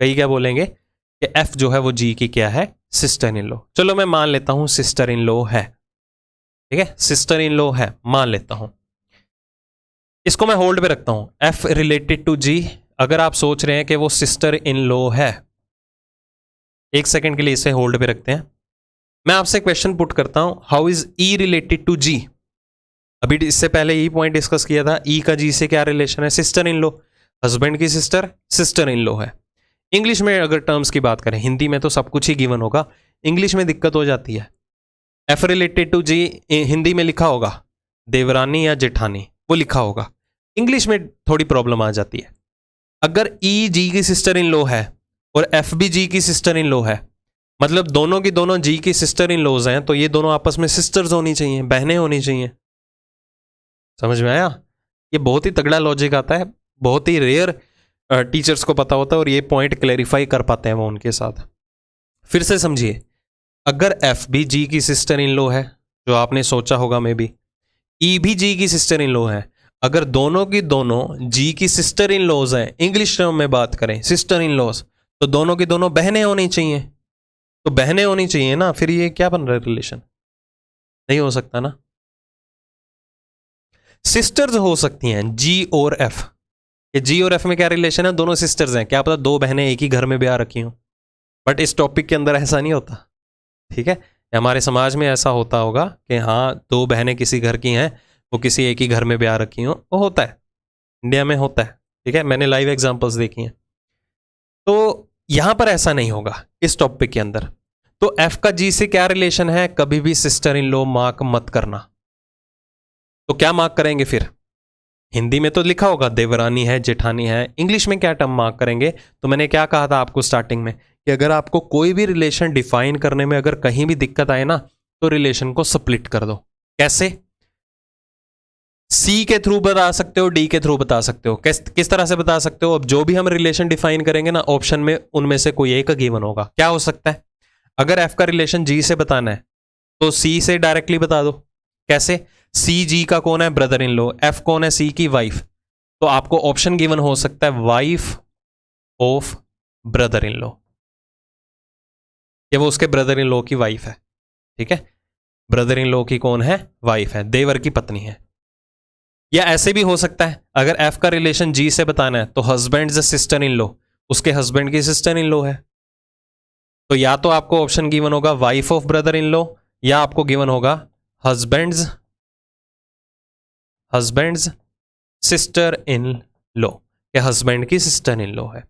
कई क्या बोलेंगे कि एफ जो है वो जी की क्या है, सिस्टर इन लॉ। चलो मैं मान लेता हूं सिस्टर इन लॉ है, ठीक है, सिस्टर इन लॉ है मान लेता हूं, इसको मैं होल्ड पे रखता हूं। एफ रिलेटेड टू जी, अगर आप सोच रहे हैं कि वो सिस्टर इन लॉ है, एक सेकंड के लिए इसे होल्ड पे रखते हैं। मैं आपसे क्वेश्चन पुट करता हूं, how is E related to G. अभी इससे पहले यही पॉइंट डिस्कस किया था, ई का जी से क्या रिलेशन है, सिस्टर इन लॉ, हस्बैंड की सिस्टर सिस्टर इन लॉ है। इंग्लिश में अगर टर्म्स की बात करें, हिंदी में तो सब कुछ ही गिवन होगा, इंग्लिश में दिक्कत हो जाती है। एफ रिलेटेड टू जी हिंदी में लिखा होगा देवरानी या जेठानी, वो लिखा होगा, इंग्लिश में थोड़ी प्रॉब्लम आ जाती है। अगर ई जी की सिस्टर इन लॉ है और एफ भी जी की सिस्टर इन लॉ है, मतलब दोनों की दोनों जी की सिस्टर इन लॉज हैं, तो ये दोनों आपस में सिस्टर्स होनी चाहिए, बहनें होनी चाहिए। समझ में आया? ये बहुत ही तगड़ा लॉजिक आता है, बहुत ही रेयर टीचर्स को पता होता है, और ये पॉइंट क्लैरिफाई कर पाते हैं वो उनके साथ। फिर से समझिए, अगर एफ भी जी की सिस्टर इन लॉ है, जो आपने सोचा होगा मे बी, ई भी जी की सिस्टर इन लॉ है, अगर दोनों की दोनों जी की सिस्टर इन लॉज हैं, इंग्लिश टर्म में बात करें सिस्टर इन लॉज, तो दोनों की दोनों बहनें होनी चाहिए। तो बहनें होनी चाहिए ना, फिर ये क्या बन रहा है रिलेशन? नहीं हो सकता ना। सिस्टर्स हो सकती हैं जी और एफ। ये जी और एफ में क्या रिलेशन है? दोनों सिस्टर्स हैं, क्या पता दो बहनें एक ही घर में ब्याह रखी हों, बट इस टॉपिक के अंदर ऐसा नहीं होता। ठीक है, हमारे समाज में ऐसा होता होगा कि हाँ दो बहनें किसी घर की हैं, वो किसी एक ही घर में ब्याह रखी हों, वो होता है, इंडिया में होता है। ठीक है, मैंने लाइव एग्जांपल्स देखी हैं। तो यहां पर ऐसा नहीं होगा इस टॉपिक के अंदर। तो एफ का जी से क्या रिलेशन है? कभी भी सिस्टर इन लॉ मार्क मत करना। तो क्या मार्क करेंगे फिर? हिंदी में तो लिखा होगा देवरानी है, जेठानी है, इंग्लिश में क्या टर्म मार्क करेंगे? तो मैंने क्या कहा था आपको स्टार्टिंग में कि अगर आपको कोई भी रिलेशन डिफाइन करने में अगर कहीं भी दिक्कत आए ना, तो रिलेशन को स्प्लिट कर दो। कैसे? सी के थ्रू बता सकते हो, डी के थ्रू बता सकते हो। किस तरह से बता सकते हो? अब जो भी हम रिलेशन डिफाइन करेंगे ना, ऑप्शन में उनमें से कोई एक गिवन होगा। क्या हो सकता है? अगर एफ का रिलेशन जी से बताना है, तो सी से डायरेक्टली बता दो। कैसे? सी जी का कौन है? Brother in law. एफ कौन है? सी की वाइफ। तो आपको ऑप्शन गिवन हो सकता है wife of brother in law, ये वो उसके ब्रदर इन लॉ की वाइफ है। ठीक है, ब्रदर इन लॉ की कौन है? वाइफ है, देवर की पत्नी है। या ऐसे भी हो सकता है, अगर एफ का रिलेशन जी से बताना है, तो हस्बैंड सिस्टर इन लॉ, उसके हस्बैंड की सिस्टर इन लॉ है। तो या तो आपको ऑप्शन गिवन होगा wife of brother in law, या आपको गिवन होगा हस्बैंड्स सिस्टर इन लॉ, या हस्बैंड की सिस्टर इन लॉ है।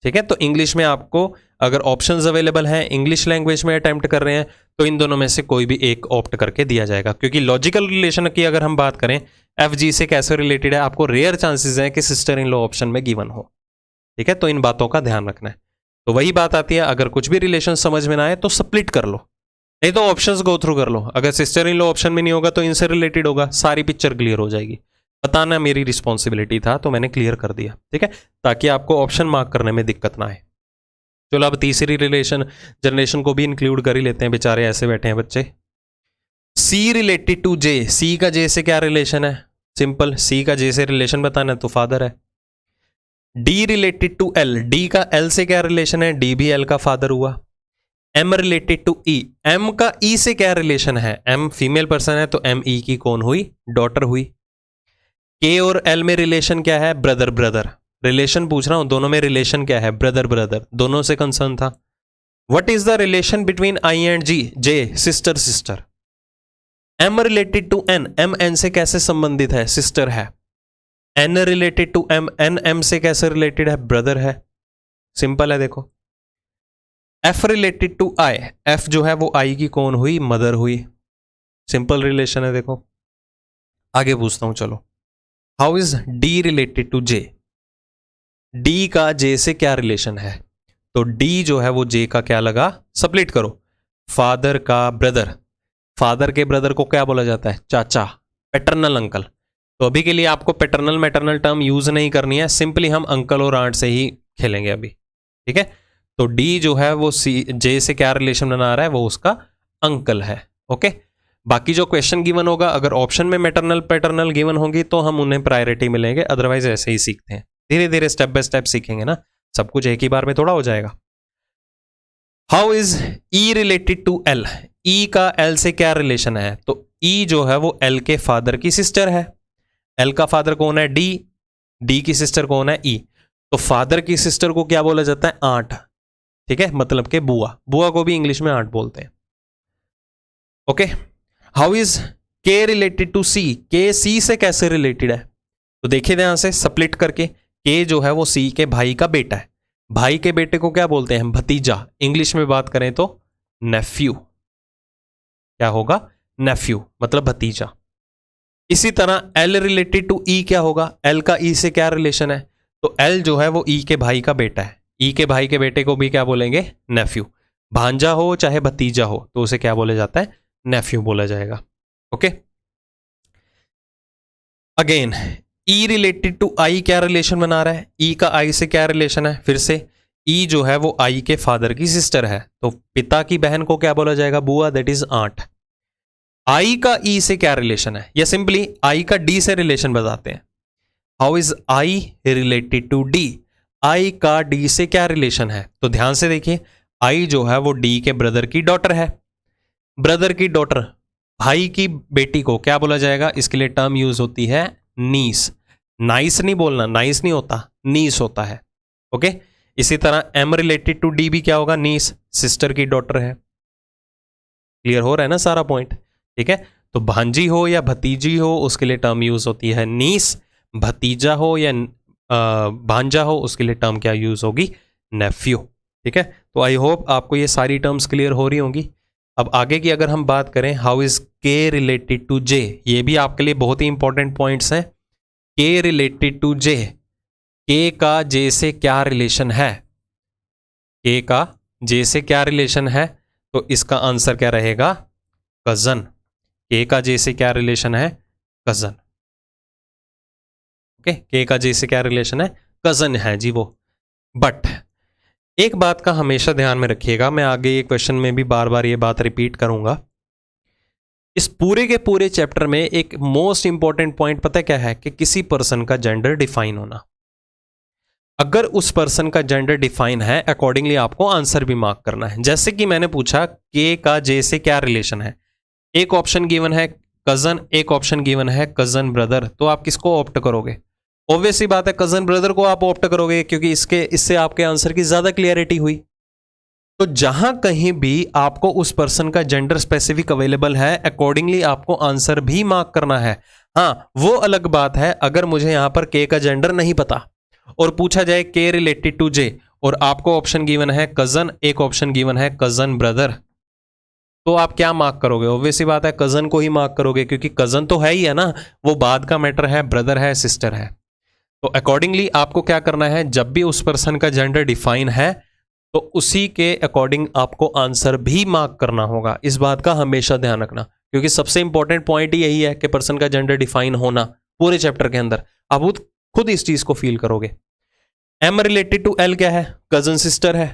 ठीक है, तो इंग्लिश में आपको अगर ऑप्शंस अवेलेबल हैं, इंग्लिश लैंग्वेज में अटेम्प्ट कर रहे हैं, तो इन दोनों में से कोई भी एक ऑप्ट करके दिया जाएगा। क्योंकि लॉजिकल रिलेशन की अगर हम बात करें, एफ जी से कैसे रिलेटेड है, आपको रेयर चांसेस हैं कि सिस्टर इन लॉ ऑप्शन में गिवन हो। ठीक है, तो इन बातों का ध्यान रखना है। तो वही बात आती है, अगर कुछ भी रिलेशन समझ में ना आए तो स्प्लिट कर लो, नहीं तो ऑप्शंस गो थ्रू कर लो। अगर सिस्टर इन लॉ ऑप्शन में नहीं होगा तो इनसे रिलेटेड होगा, सारी पिक्चर क्लियर हो जाएगी। बताना मेरी रिस्पॉन्सिबिलिटी था, तो मैंने क्लियर कर दिया। ठीक है, ताकि आपको ऑप्शन मार्क करने में दिक्कत ना आए। चलो अब तीसरी रिलेशन जनरेशन को भी इंक्लूड कर ही लेते हैं, बेचारे ऐसे बैठे हैं बच्चे। सी रिलेटेड टू जे, सी का जे से क्या रिलेशन है? सिंपल, सी का जे से रिलेशन बताना है तो फादर है। D related to L, D का एल से क्या रिलेशन है? डी भी एल का फादर हुआ। M related to E, M का ई से क्या रिलेशन है? एम फीमेल पर्सन है, तो एम ई की कौन हुई? डॉटर हुई। के और एल में रिलेशन क्या है? Brother brother. रिलेशन पूछ रहा हूं, दोनों में रिलेशन क्या है? ब्रदर ब्रदर, दोनों से कंसर्न था। What is the relation between I and G? J sister sister. M related to N, M N से कैसे संबंधित है? सिस्टर है। N related to M, N M से कैसे रिलेटेड है? ब्रदर है। सिंपल है, देखो। F related to I, F जो है वो आई की कौन हुई? मदर हुई। सिंपल रिलेशन है, देखो। आगे पूछता हूं, चलो। How is D related to J? D का जे से क्या रिलेशन है? तो डी जो है वो जे का क्या लगा? स्प्लिट करो। फादर का ब्रदर, फादर के ब्रदर को क्या बोला जाता है? चाचा, पैटर्नल अंकल। तो अभी के लिए आपको पैटर्नल मैटरनल टर्म यूज नहीं करनी है, सिंपली हम अंकल और आंट से ही खेलेंगे अभी। ठीक है, तो डी जो है वो सी जे से क्या रिलेशन बना रहा है? वो उसका अंकल है। ओके, बाकी जो क्वेश्चन गिवन होगा, अगर ऑप्शन में मैटरनल पैटर्नल गिवन होगी तो हम उन्हें प्रायोरिटी मिलेंगे, अदरवाइज ऐसे ही सीखते हैं, धीरे धीरे स्टेप बाय स्टेप सीखेंगे ना, सब कुछ एक ही बार में थोड़ा हो जाएगा। How is E related to L? E का एल से क्या रिलेशन है? तो ई जो है वो एल के फादर की सिस्टर है। एल का फादर कौन है? डी। डी की सिस्टर कौन है? ई। तो फादर की सिस्टर को क्या बोला जाता है? आंट। ठीक है, मतलब के बुआ, बुआ को भी इंग्लिश में आंट बोलते हैं। ओके, हाउ इज के रिलेटेड टू सी? के सी से कैसे रिलेटेड है? तो देखिए ध्यान से, स्प्लिट करके, के जो है वो सी के भाई का बेटा है। भाई के बेटे को क्या बोलते हैं? भतीजा। इंग्लिश में बात करें तो नेफ्यू। क्या होगा? नेफ्यू, मतलब भतीजा। इसी तरह एल रिलेटेड टू ई क्या होगा? एल का ई से क्या रिलेशन है? तो एल जो है वो ई के भाई का बेटा है, ई के भाई के बेटे को भी क्या बोलेंगे? नेफ्यू। भांजा हो चाहे भतीजा हो तो उसे क्या बोला जाता है, नेफ्यू बोला जाएगा। Okay, again E related to I क्या रिलेशन बना रहा है, ई का आई से क्या रिलेशन है, फिर से ई जो है वो आई के फादर की सिस्टर है, तो पिता की बहन को क्या बोला जाएगा, बुआ, दैट इज आंट। आई का ई से क्या रिलेशन है, या सिंपली आई का डी से रिलेशन बताते हैं। How is I related to D, I का डी से क्या रिलेशन है, तो ध्यान से देखिए, आई जो है वो डी के ब्रदर की डॉटर है, ब्रदर की डॉटर, भाई की बेटी को क्या बोला जाएगा, इसके लिए टर्म यूज होती है नीस, नाइस नहीं बोलना, नाइस नहीं होता, नीस होता है। ओके, इसी तरह एम रिलेटेड टू डी भी क्या होगा, नीस, सिस्टर की डॉटर है। क्लियर हो रहा है ना सारा पॉइंट, ठीक है। तो भांजी हो या भतीजी हो उसके लिए टर्म यूज होती है नीस, भतीजा हो या भांजा हो उसके लिए टर्म क्या यूज होगी, नेफ्यू। ठीक है, तो आई होप आपको ये सारी टर्म्स क्लियर हो रही होंगी। अब आगे की अगर हम बात करें, हाउ इज के रिलेटेड टू जे, ये भी आपके लिए बहुत ही इंपॉर्टेंट पॉइंट्स हैं। के रिलेटेड टू जे, के का जे से क्या रिलेशन है, के का जे से क्या रिलेशन है, तो इसका आंसर क्या रहेगा, कजन। के का जे से क्या रिलेशन है, कजन। ओके, के का जे से क्या रिलेशन है, कजन है जी वो। बट एक बात का हमेशा ध्यान में रखिएगा, मैं आगे ये क्वेश्चन में भी बार बार ये बात रिपीट करूंगा, इस पूरे के पूरे चैप्टर में एक मोस्ट इंपॉर्टेंट पॉइंट पता क्या है, कि किसी पर्सन का जेंडर डिफाइन होना। अगर उस पर्सन का जेंडर डिफाइन है, अकॉर्डिंगली आपको आंसर भी मार्क करना है। जैसे कि मैंने पूछा के का जे से क्या रिलेशन है, एक ऑप्शन गिवन है कजन, एक ऑप्शन गिवन है कजन ब्रदर, तो आप किसको ऑप्ट करोगे, ऑब्वियसली बात है कजन ब्रदर को आप ऑप्ट करोगे, क्योंकि इससे आपके आंसर की ज्यादा क्लियरिटी हुई। तो जहां कहीं भी आपको उस पर्सन का जेंडर स्पेसिफिक अवेलेबल है, अकॉर्डिंगली आपको आंसर भी मार्क करना है। हाँ, वो अलग बात है अगर मुझे यहां पर के का जेंडर नहीं पता और पूछा जाए के रिलेटेड टू जे, और आपको ऑप्शन गिवन है कजन, एक ऑप्शन गिवन है कजन ब्रदर, तो आप क्या मार्क करोगे, ऑब्वियसली बात है कजन को ही मार्क करोगे, क्योंकि कजन तो है ही है ना, वो बाद का मैटर है, ब्रदर है, सिस्टर है। तो अकॉर्डिंगली आपको क्या करना है, जब भी उस पर्सन का जेंडर डिफाइन है तो उसी के अकॉर्डिंग आपको आंसर भी मार्क करना होगा। इस बात का हमेशा ध्यान रखना, क्योंकि सबसे इंपॉर्टेंट पॉइंट ही यही है कि पर्सन का जेंडर डिफाइन होना पूरे चैप्टर के अंदर। आप खुद इस चीज को फील करोगे। एम रिलेटेड टू एल क्या है, कजन सिस्टर है,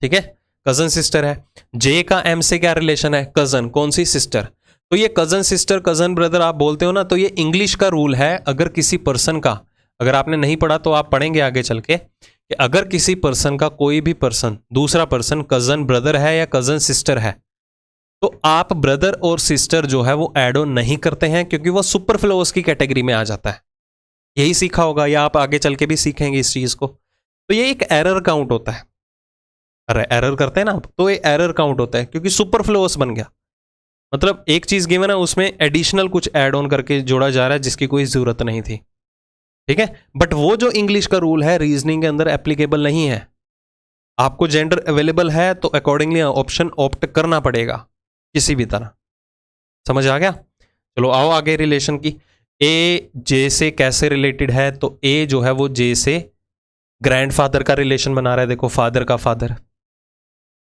ठीक है, कजन सिस्टर है। जे का एम से क्या रिलेशन है, कजन, कौन सी, सिस्टर। तो ये कजन सिस्टर, कजन ब्रदर आप बोलते हो ना, तो ये इंग्लिश का रूल है। अगर किसी पर्सन का, अगर आपने नहीं पढ़ा तो आप पढ़ेंगे आगे चल के, कि अगर किसी पर्सन का कोई भी पर्सन, दूसरा पर्सन कजन ब्रदर है या कजन सिस्टर है, तो आप ब्रदर और सिस्टर जो है वो एड ऑन नहीं करते हैं, क्योंकि वो सुपरफ्लोस की कैटेगरी में आ जाता है। यही सीखा होगा या आप आगे चल के भी सीखेंगे इस चीज को। तो ये एक एरर काउंट होता है, अरे एरर करते हैं ना आप, तो ये एरर काउंट होता है, क्योंकि सुपरफ्लोस बन गया। मतलब एक चीज गिवन है, उसमें एडिशनल कुछ ऐड ऑन करके जोड़ा जा रहा है जिसकी कोई जरूरत नहीं थी, ठीक है। बट वो जो इंग्लिश का रूल है रीजनिंग के अंदर एप्लीकेबल नहीं है। आपको जेंडर अवेलेबल है तो अकॉर्डिंगली ऑप्शन ऑप्ट करना पड़ेगा किसी भी तरह। समझ आ गया? चलो आओ आगे रिलेशन की। ए जे से कैसे रिलेटेड है, तो ए जो है वो जे से ग्रैंडफादर का रिलेशन बना रहा है। देखो, फादर का father.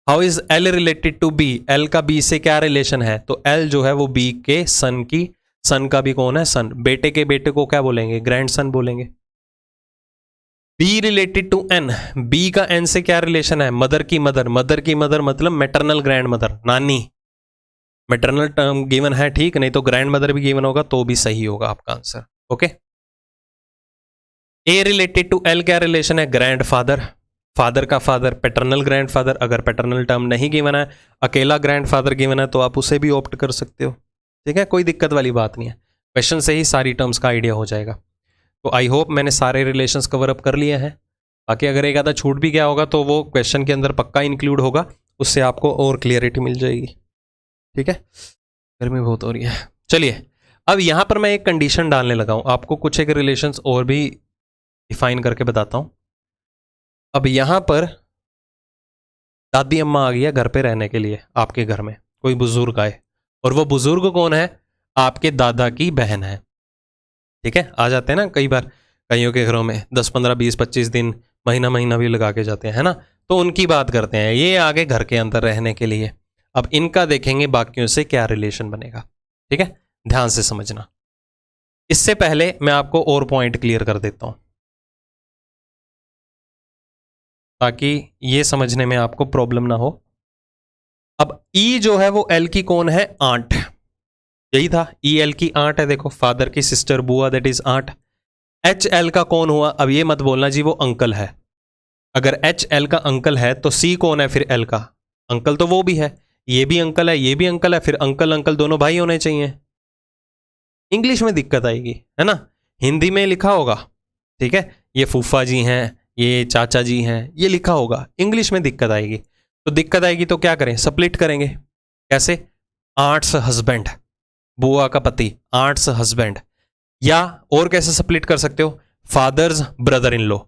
How is L related to B, L का बी से क्या रिलेशन है, तो एल जो है वो बी के सन की, सन का भी कौन है, सन, बेटे के बेटे को क्या बोलेंगे, ग्रैंड सन बोलेंगे। B related to N, B का एन से क्या रिलेशन है, मदर की मदर, मदर की मदर मतलब मैटरनल ग्रैंड मदर, नानी। मैटरनल टर्म गिवन है, ठीक, नहीं तो ग्रैंड मदर भी गिवन होगा तो भी सही होगा आपका answer. Okay. A related to L क्या रिलेशन है, ग्रैंड फादर, फादर का फादर, पैटर्नल ग्रैंड फादर। अगर पैटर्नल टर्म नहीं गिवन है, अकेला ग्रैंड फादर गिवन है, तो आप उसे भी ऑप्ट कर सकते हो, ठीक है, कोई दिक्कत वाली बात नहीं है। क्वेश्चन से ही सारी टर्म्स का आइडिया हो जाएगा। तो आई होप मैंने सारे रिलेशंस कवर अप कर लिए हैं। बाकी अगर एक आधा छूट भी गया होगा तो वो क्वेश्चन के अंदर पक्का इंक्लूड होगा, उससे आपको और क्लियरिटी मिल जाएगी, ठीक है। गर्मी बहुत हो रही है। चलिए, अब यहां पर मैं एक कंडीशन डालने लगा हूं, आपको कुछ एक रिलेशंस और भी डिफाइन करके बताता हूं। अब यहां पर दादी अम्मा आ गई है घर पे रहने के लिए, आपके घर में कोई बुजुर्ग आए, और वो बुजुर्ग कौन है, आपके दादा की बहन है, ठीक है। आ जाते हैं ना कई बार कईयों के घरों में 10 15 20 25 दिन, महीना महीना भी लगा के जाते हैं, है ना। तो उनकी बात करते हैं, ये आगे घर के अंदर रहने के लिए। अब इनका देखेंगे बाकियों से क्या रिलेशन बनेगा, ठीक है, ध्यान से समझना। इससे पहले मैं आपको और पॉइंट क्लियर कर देता हूं ताकि ये समझने में आपको प्रॉब्लम ना हो। अब ई जो है वो एल की कौन है, आंट, यही था, ई एल की आंट है, देखो फादर की सिस्टर बुआ, that is aunt. H L का कौन हुआ, अब ये मत बोलना जी वो अंकल है। अगर एच एल का अंकल है तो सी कौन है फिर एल का, अंकल तो वो भी है, ये भी अंकल है, ये भी अंकल है, फिर अंकल अंकल दोनों भाई होने चाहिए। इंग्लिश में दिक्कत आएगी, है ना, हिंदी में लिखा होगा, ठीक है, ये फूफा जी हैं, ये चाचा जी हैं, ये लिखा होगा, इंग्लिश में दिक्कत आएगी। तो दिक्कत आएगी तो क्या करें, स्प्लिट करेंगे। कैसे, आंट्स हस्बैंड, बुआ का पति, आंट्स हस्बैंड। या और कैसे स्प्लिट कर सकते हो, फादर्स ब्रदर इन लॉ,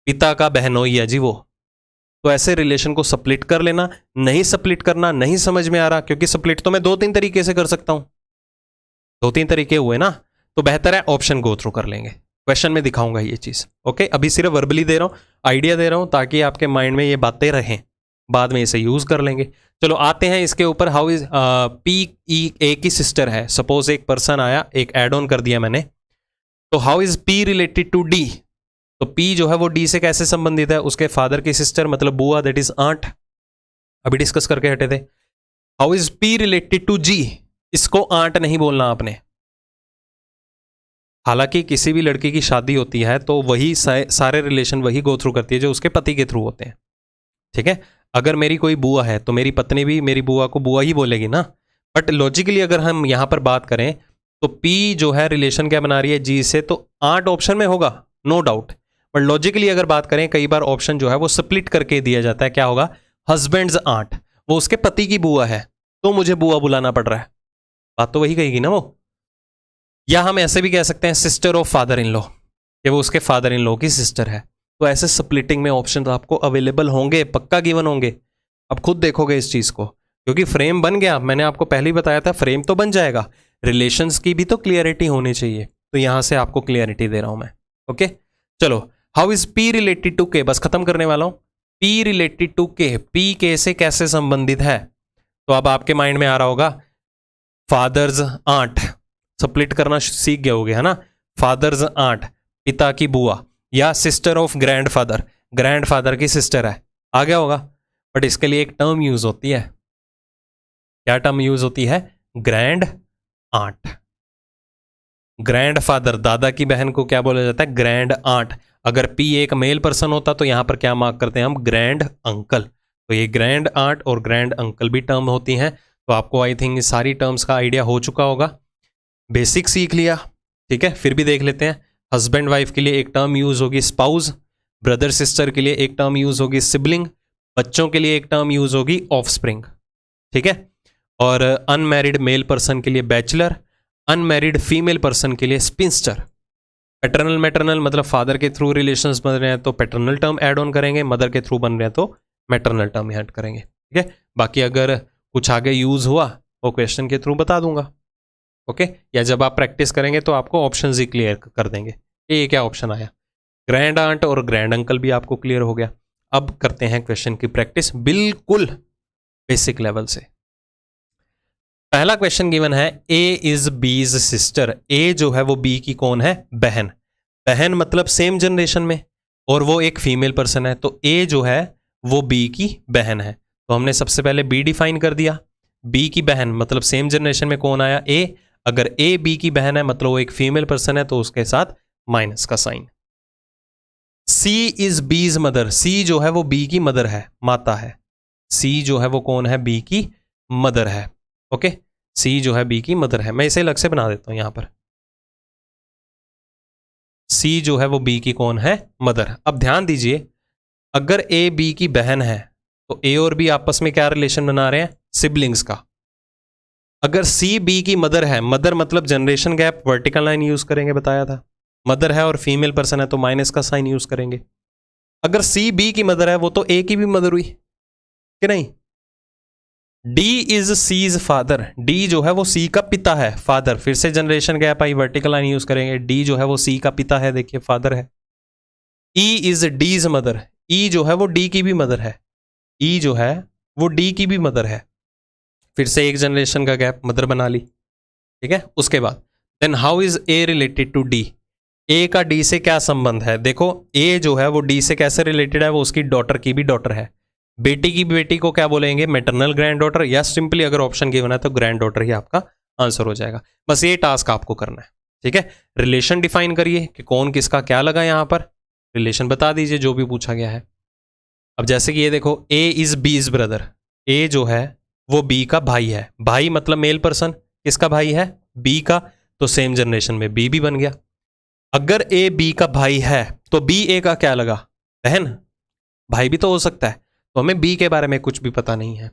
पिता का बहनोई है जी वो। तो ऐसे रिलेशन को स्प्लिट कर लेना। नहीं स्प्लिट करना, नहीं समझ में आ रहा, क्योंकि स्प्लिट तो मैं 2-3 तरीके से कर सकता हूं, 2-3 तरीके हुए ना, तो बेहतर है ऑप्शन गो थ्रू कर लेंगे, क्वेश्चन में दिखाऊंगा ये चीज। ओके, अभी सिर्फ वर्बली दे रहा हूं, आइडिया दे रहा हूं, ताकि आपके माइंड में ये बातें रहें, बाद में इसे यूज कर लेंगे। चलो आते हैं इसके ऊपर। हाउ इज पी ई ए की सिस्टर है, सपोज एक पर्सन आया, एक एड ऑन कर दिया मैंने, तो how is P related to D, तो पी जो है वो डी से कैसे संबंधित है, उसके फादर की सिस्टर मतलब बुआ, दैट इज आंट, अभी डिस्कस करके हटे थे। How is P related to G, इसको आंट नहीं बोलना आपने। हालांकि किसी भी लड़की की शादी होती है तो वही सारे रिलेशन वही गो थ्रू करती है जो उसके पति के थ्रू होते हैं, ठीक है। अगर मेरी कोई बुआ है तो मेरी पत्नी भी मेरी बुआ को बुआ ही बोलेगी ना। बट लॉजिकली अगर हम यहां पर बात करें तो पी जो है रिलेशन क्या बना रही है जी से, तो आंट ऑप्शन में होगा, नो डाउट। बट लॉजिकली अगर बात करें, कई बार ऑप्शन जो है वो स्प्लिट करके दिया जाता है, क्या होगा, हस्बैंड्स आंट, वो उसके पति की बुआ है तो मुझे बुआ बुलाना पड़ रहा है, बात तो वही कहेगी ना वो। या हम ऐसे भी कह सकते हैं sister of father in law, कि वो उसके फादर इन लॉ की सिस्टर है। तो ऐसे स्प्लिटिंग में ऑप्शन आपको अवेलेबल होंगे, पक्का गिवन होंगे। अब खुद देखोगे इस चीज को, क्योंकि फ्रेम बन गया, मैंने आपको पहले ही बताया था, फ्रेम तो बन जाएगा, रिलेशंस की भी तो क्लियरिटी होनी चाहिए। तो यहां से आपको क्लियरिटी दे रहा हूं मैं। ओके चलो, how is P related to K, बस खत्म करने वाला हूं। P related to K, P K से कैसे संबंधित है, तो अब आपके माइंड में आ रहा होगा फादर्स आंट, स्प्लिट करना सीख गए होगे, है ना। फादर्स आंट, पिता की बुआ, या सिस्टर ऑफ ग्रैंडफादर, ग्रैंडफादर की सिस्टर है, आ गया होगा। बट इसके लिए एक टर्म यूज होती है, क्या टर्म यूज होती है, ग्रैंड आंट। ग्रैंडफादर, दादा की बहन को क्या बोला जाता है, ग्रैंड आंट। अगर पी एक मेल पर्सन होता तो यहां पर क्या मार्क करते हैं हम, ग्रैंड अंकल। तो ये ग्रैंड आंट और ग्रैंड अंकल भी टर्म होती हैं। तो आपको आई थिंक सारी टर्म्स का आइडिया हो चुका होगा, बेसिक सीख लिया, ठीक है। फिर भी देख लेते हैं, हस्बैंड वाइफ के लिए एक टर्म यूज होगी स्पाउस, ब्रदर सिस्टर के लिए एक टर्म यूज होगी सिबलिंग, बच्चों के लिए एक टर्म यूज होगी ऑफस्प्रिंग, ठीक है। और अनमैरिड मेल पर्सन के लिए बैचलर, अनमैरिड फीमेल पर्सन के लिए स्पिंस्टर। पैटर्नल मैटरनल मतलब फादर के थ्रू रिलेशंस बन रहे हैं तो पैटर्नल टर्म ऐड ऑन करेंगे, मदर के थ्रू बन रहे हैं तो मैटरनल टर्म ऐड करेंगे, ठीक है। बाकी अगर कुछ आगे यूज हुआ वो क्वेश्चन के थ्रू बता दूंगा, ओके। या जब आप प्रैक्टिस करेंगे तो आपको ऑप्शंस ही क्लियर कर देंगे, ये क्या ऑप्शन आया, ग्रैंड आंट और ग्रैंड अंकल भी आपको क्लियर हो गया। अब करते हैं क्वेश्चन की प्रैक्टिस बिल्कुल बेसिक लेवल से। पहला क्वेश्चन गिवन है, ए इज बीज सिस्टर, ए जो है वो बी की कौन है, बहन। बहन मतलब सेम जनरेशन में, और वो एक फीमेल पर्सन है, तो ए जो है वो बी की बहन है। तो हमने सबसे पहले बी डिफाइन कर दिया, बी की बहन मतलब सेम जनरेशन में कौन आया, ए। अगर ए बी की बहन है मतलब वो एक फीमेल पर्सन है, तो उसके साथ माइनस का साइन। सी इज बीज मदर, सी जो है वो बी की मदर है, माता है। सी जो है वो कौन है, बी की मदर है, ओके। सी जो है बी की मदर है, मैं इसे अलग से बना देता हूं यहां पर। सी जो है वो बी की कौन है, मदर। अब ध्यान दीजिए, अगर ए बी की बहन है तो ए और बी आपस में क्या रिलेशन बना रहे हैं, सिबलिंग्स का। अगर सी बी की मदर है, मदर मतलब generation gap, vertical line use करेंगे, बताया था। मदर है और फीमेल पर्सन है तो माइनस का साइन यूज करेंगे। अगर सी बी की मदर है, वो तो ए की भी मदर हुई कि नहीं। D is C's father, D जो है वो सी का पिता है, फादर, फिर से जनरेशन गैप आई, वर्टिकल लाइन यूज करेंगे। डी जो है वो सी का पिता है, देखिए फादर है। ई इज डीज मदर, ई जो है वो डी की भी मदर है, ई जो है वो डी की भी मदर है, फिर से एक जनरेशन का गैप, मदर बना ली, ठीक है। उसके बाद then how is A related to D, A का डी से क्या संबंध है? देखो ए जो है वो डी से कैसे रिलेटेड है, वो उसकी डॉटर की भी डॉटर है, बेटी की बेटी को क्या बोलेंगे, मैटरनल ग्रैंड डॉटर, या सिंपली अगर ऑप्शन गिवन है तो ग्रैंड डॉटर ही आपका आंसर हो जाएगा। बस ये टास्क आपको करना है, ठीक है। रिलेशन डिफाइन करिए कि कौन किसका क्या लगा, यहां पर रिलेशन बता दीजिए जो भी पूछा गया है। अब जैसे कि ये देखो, ए इज बीज ब्रदर, ए जो है वो बी का भाई है, भाई मतलब मेल पर्सन, किसका भाई है, बी का, तो सेम जनरेशन में बी भी बन गया। अगर ए बी का भाई है तो बी ए का क्या लगा, बहन, भाई भी तो हो सकता है, तो हमें बी के बारे में कुछ भी पता नहीं है।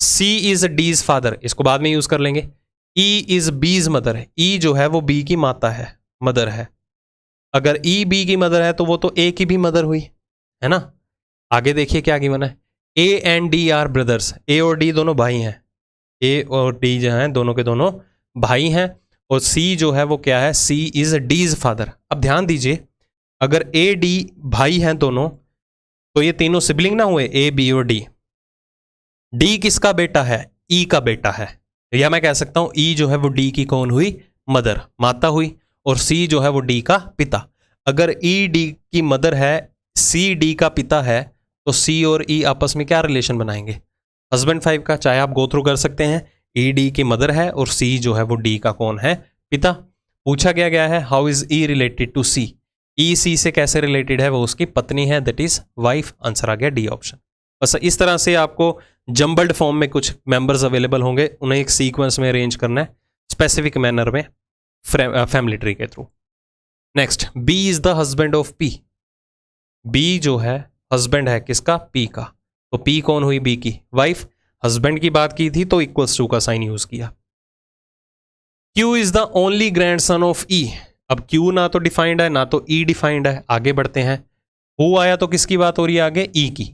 सी इज डीज फादर, इसको बाद में यूज कर लेंगे। ई इज बीज मदर, ई जो है वो बी की माता है, मदर है। अगर ई बी की मदर है तो वो तो ए की भी मदर हुई, है ना। आगे देखिए क्या गिवन है, A and D are brothers, A और डी दोनों भाई हैं, ए और डी जो हैं दोनों के दोनों भाई हैं। और सी जो है वो क्या है, सी इज डीज फादर। अब ध्यान दीजिए, अगर ए डी भाई हैं दोनों, तो ये तीनों सिबलिंग ना हुए, ए बी और डी। डी किसका बेटा है, ई का बेटा है, या मैं कह सकता हूं ई जो है वो डी की कौन हुई, मदर, माता हुई, और सी जो है वो डी का पिता। अगर ई डी की मदर है, सी डी का पिता है, तो सी और ई आपस में क्या रिलेशन बनाएंगे, हस्बैंड वाइफ का। चाहे आप गो थ्रू कर सकते हैं, ई डी की मदर है और सी जो है वो डी का कौन है, पिता। पूछा गया है how is E related to C, E C से कैसे रिलेटेड है, वो उसकी पत्नी है, दैट इज वाइफ। आंसर आ गया डी ऑप्शन। बस इस तरह से आपको जम्बल्ड फॉर्म में कुछ मेंबर्स अवेलेबल होंगे, उन्हें एक सीक्वेंस में अरेंज करना है स्पेसिफिक मैनर में फैमिली ट्री के through. Next, B is the husband of P, B जो है हस्बैंड है किसका, पी का, तो पी कौन हुई, बी की वाइफ। हस्बैंड की बात की थी तो इक्वल्स टू का साइन यूज किया। Q is the only grandson of E, अब क्यू ना तो डिफाइंड है ना तो ई डिफाइंड है, आगे बढ़ते हैं। हु आया तो किसकी बात हो रही है आगे, ई की।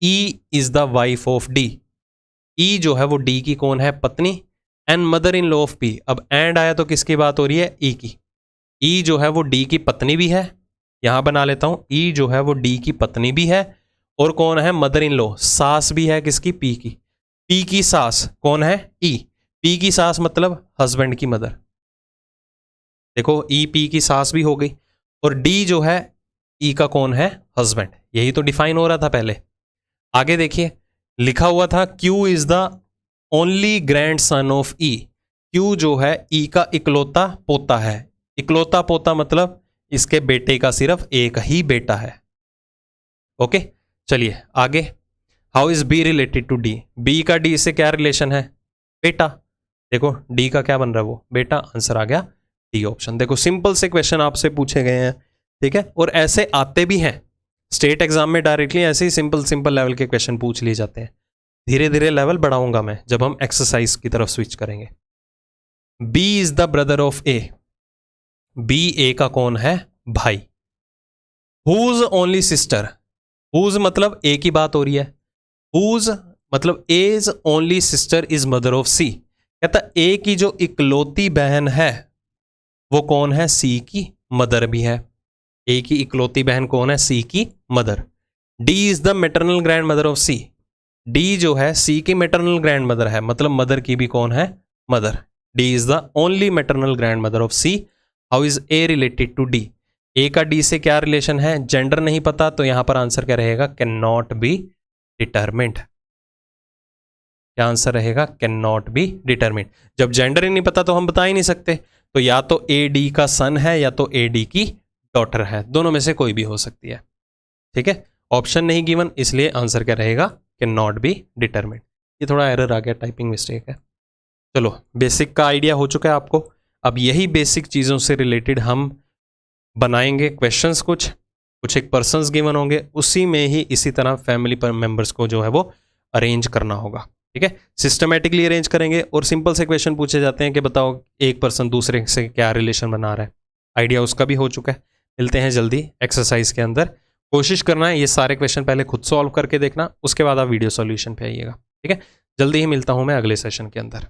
E is the wife of D, E जो है वो डी की कौन है, पत्नी, and mother in law of P. अब एंड आया तो किसकी बात हो रही है, ई की। ई जो है वो डी की पत्नी भी है, यहां बना लेता हूं, ई जो है वो डी की पत्नी भी है, और कौन है, मदर इन लॉ, सास भी है किसकी, पी की। पी की सास कौन है, ई, पी की सास मतलब हस्बैंड की मदर। देखो ई पी की सास भी हो गई, और डी जो है ई का कौन है, हस्बैंड। यही तो डिफाइन हो रहा था पहले। आगे देखिए, लिखा हुआ था Q is the only grand son of E, Q जो है ई का इकलौता पोता है। इकलौता पोता मतलब इसके बेटे का सिर्फ एक ही बेटा है। ओके, चलिए आगे। How is B related to D, B का डी से क्या रिलेशन है, बेटा। देखो डी का क्या बन रहा है, वो बेटा। आंसर आ गया डी ऑप्शन। देखो सिंपल से क्वेश्चन आपसे पूछे गए हैं, ठीक है, और ऐसे आते भी हैं स्टेट एग्जाम में, डायरेक्टली ऐसे ही सिंपल लेवल के क्वेश्चन पूछ लिए जाते हैं। धीरे धीरे लेवल बढ़ाऊंगा मैं जब हम एक्सरसाइज की तरफ स्विच करेंगे। B is the brother of A, B A का कौन है, भाई। हुज ओनली सिस्टर, हुज मतलब ए की बात हो रही है, हुज मतलब as only sister is mother of C. कहता ए की जो इकलौती बहन है वो कौन है, सी की मदर भी है। ए की इकलौती बहन कौन है, सी की mother. D is the maternal grand mother of C, D जो है सी की मैटरनल ग्रैंड मदर है, मतलब मदर की भी कौन है, mother. D is the only maternal grand mother of C. How is A related to D, A का डी से क्या रिलेशन है, जेंडर नहीं पता, तो यहां पर आंसर क्या रहेगा, कैन नॉट बी डिटरमिन्ड। क्या आंसर रहेगा, कैन नॉट बी डिटरमिन्ड। जब जेंडर ही नहीं पता तो हम बता ही नहीं सकते, तो या तो ए डी का सन है या तो ए डी की डॉटर है, दोनों में से कोई भी हो सकती है, ठीक है। ऑप्शन नहीं गिवन, इसलिए आंसर क्या रहेगा, कैन नॉट बी डिटरमिन्ड। ये थोड़ा एरर आ गया, टाइपिंग मिस्टेक है। चलो बेसिक का आइडिया हो चुका है आपको। अब यही बेसिक चीज़ों से रिलेटेड हम बनाएंगे क्वेश्चंस, कुछ एक पर्सन्स गिवन होंगे, उसी में ही इसी तरह फैमिली पर मेंबर्स को जो है वो अरेंज करना होगा, ठीक है। सिस्टमेटिकली अरेंज करेंगे और सिंपल से क्वेश्चन पूछे जाते हैं कि बताओ एक पर्सन दूसरे से क्या रिलेशन बना रहा है। आइडिया उसका भी हो चुका है। मिलते हैं जल्दी एक्सरसाइज के अंदर। कोशिश करना है ये सारे क्वेश्चन पहले खुद सॉल्व करके देखना, उसके बाद आप वीडियो सॉल्यूशन पे आइएगा, ठीक है। जल्दी ही मिलता हूं मैं अगले सेशन के अंदर।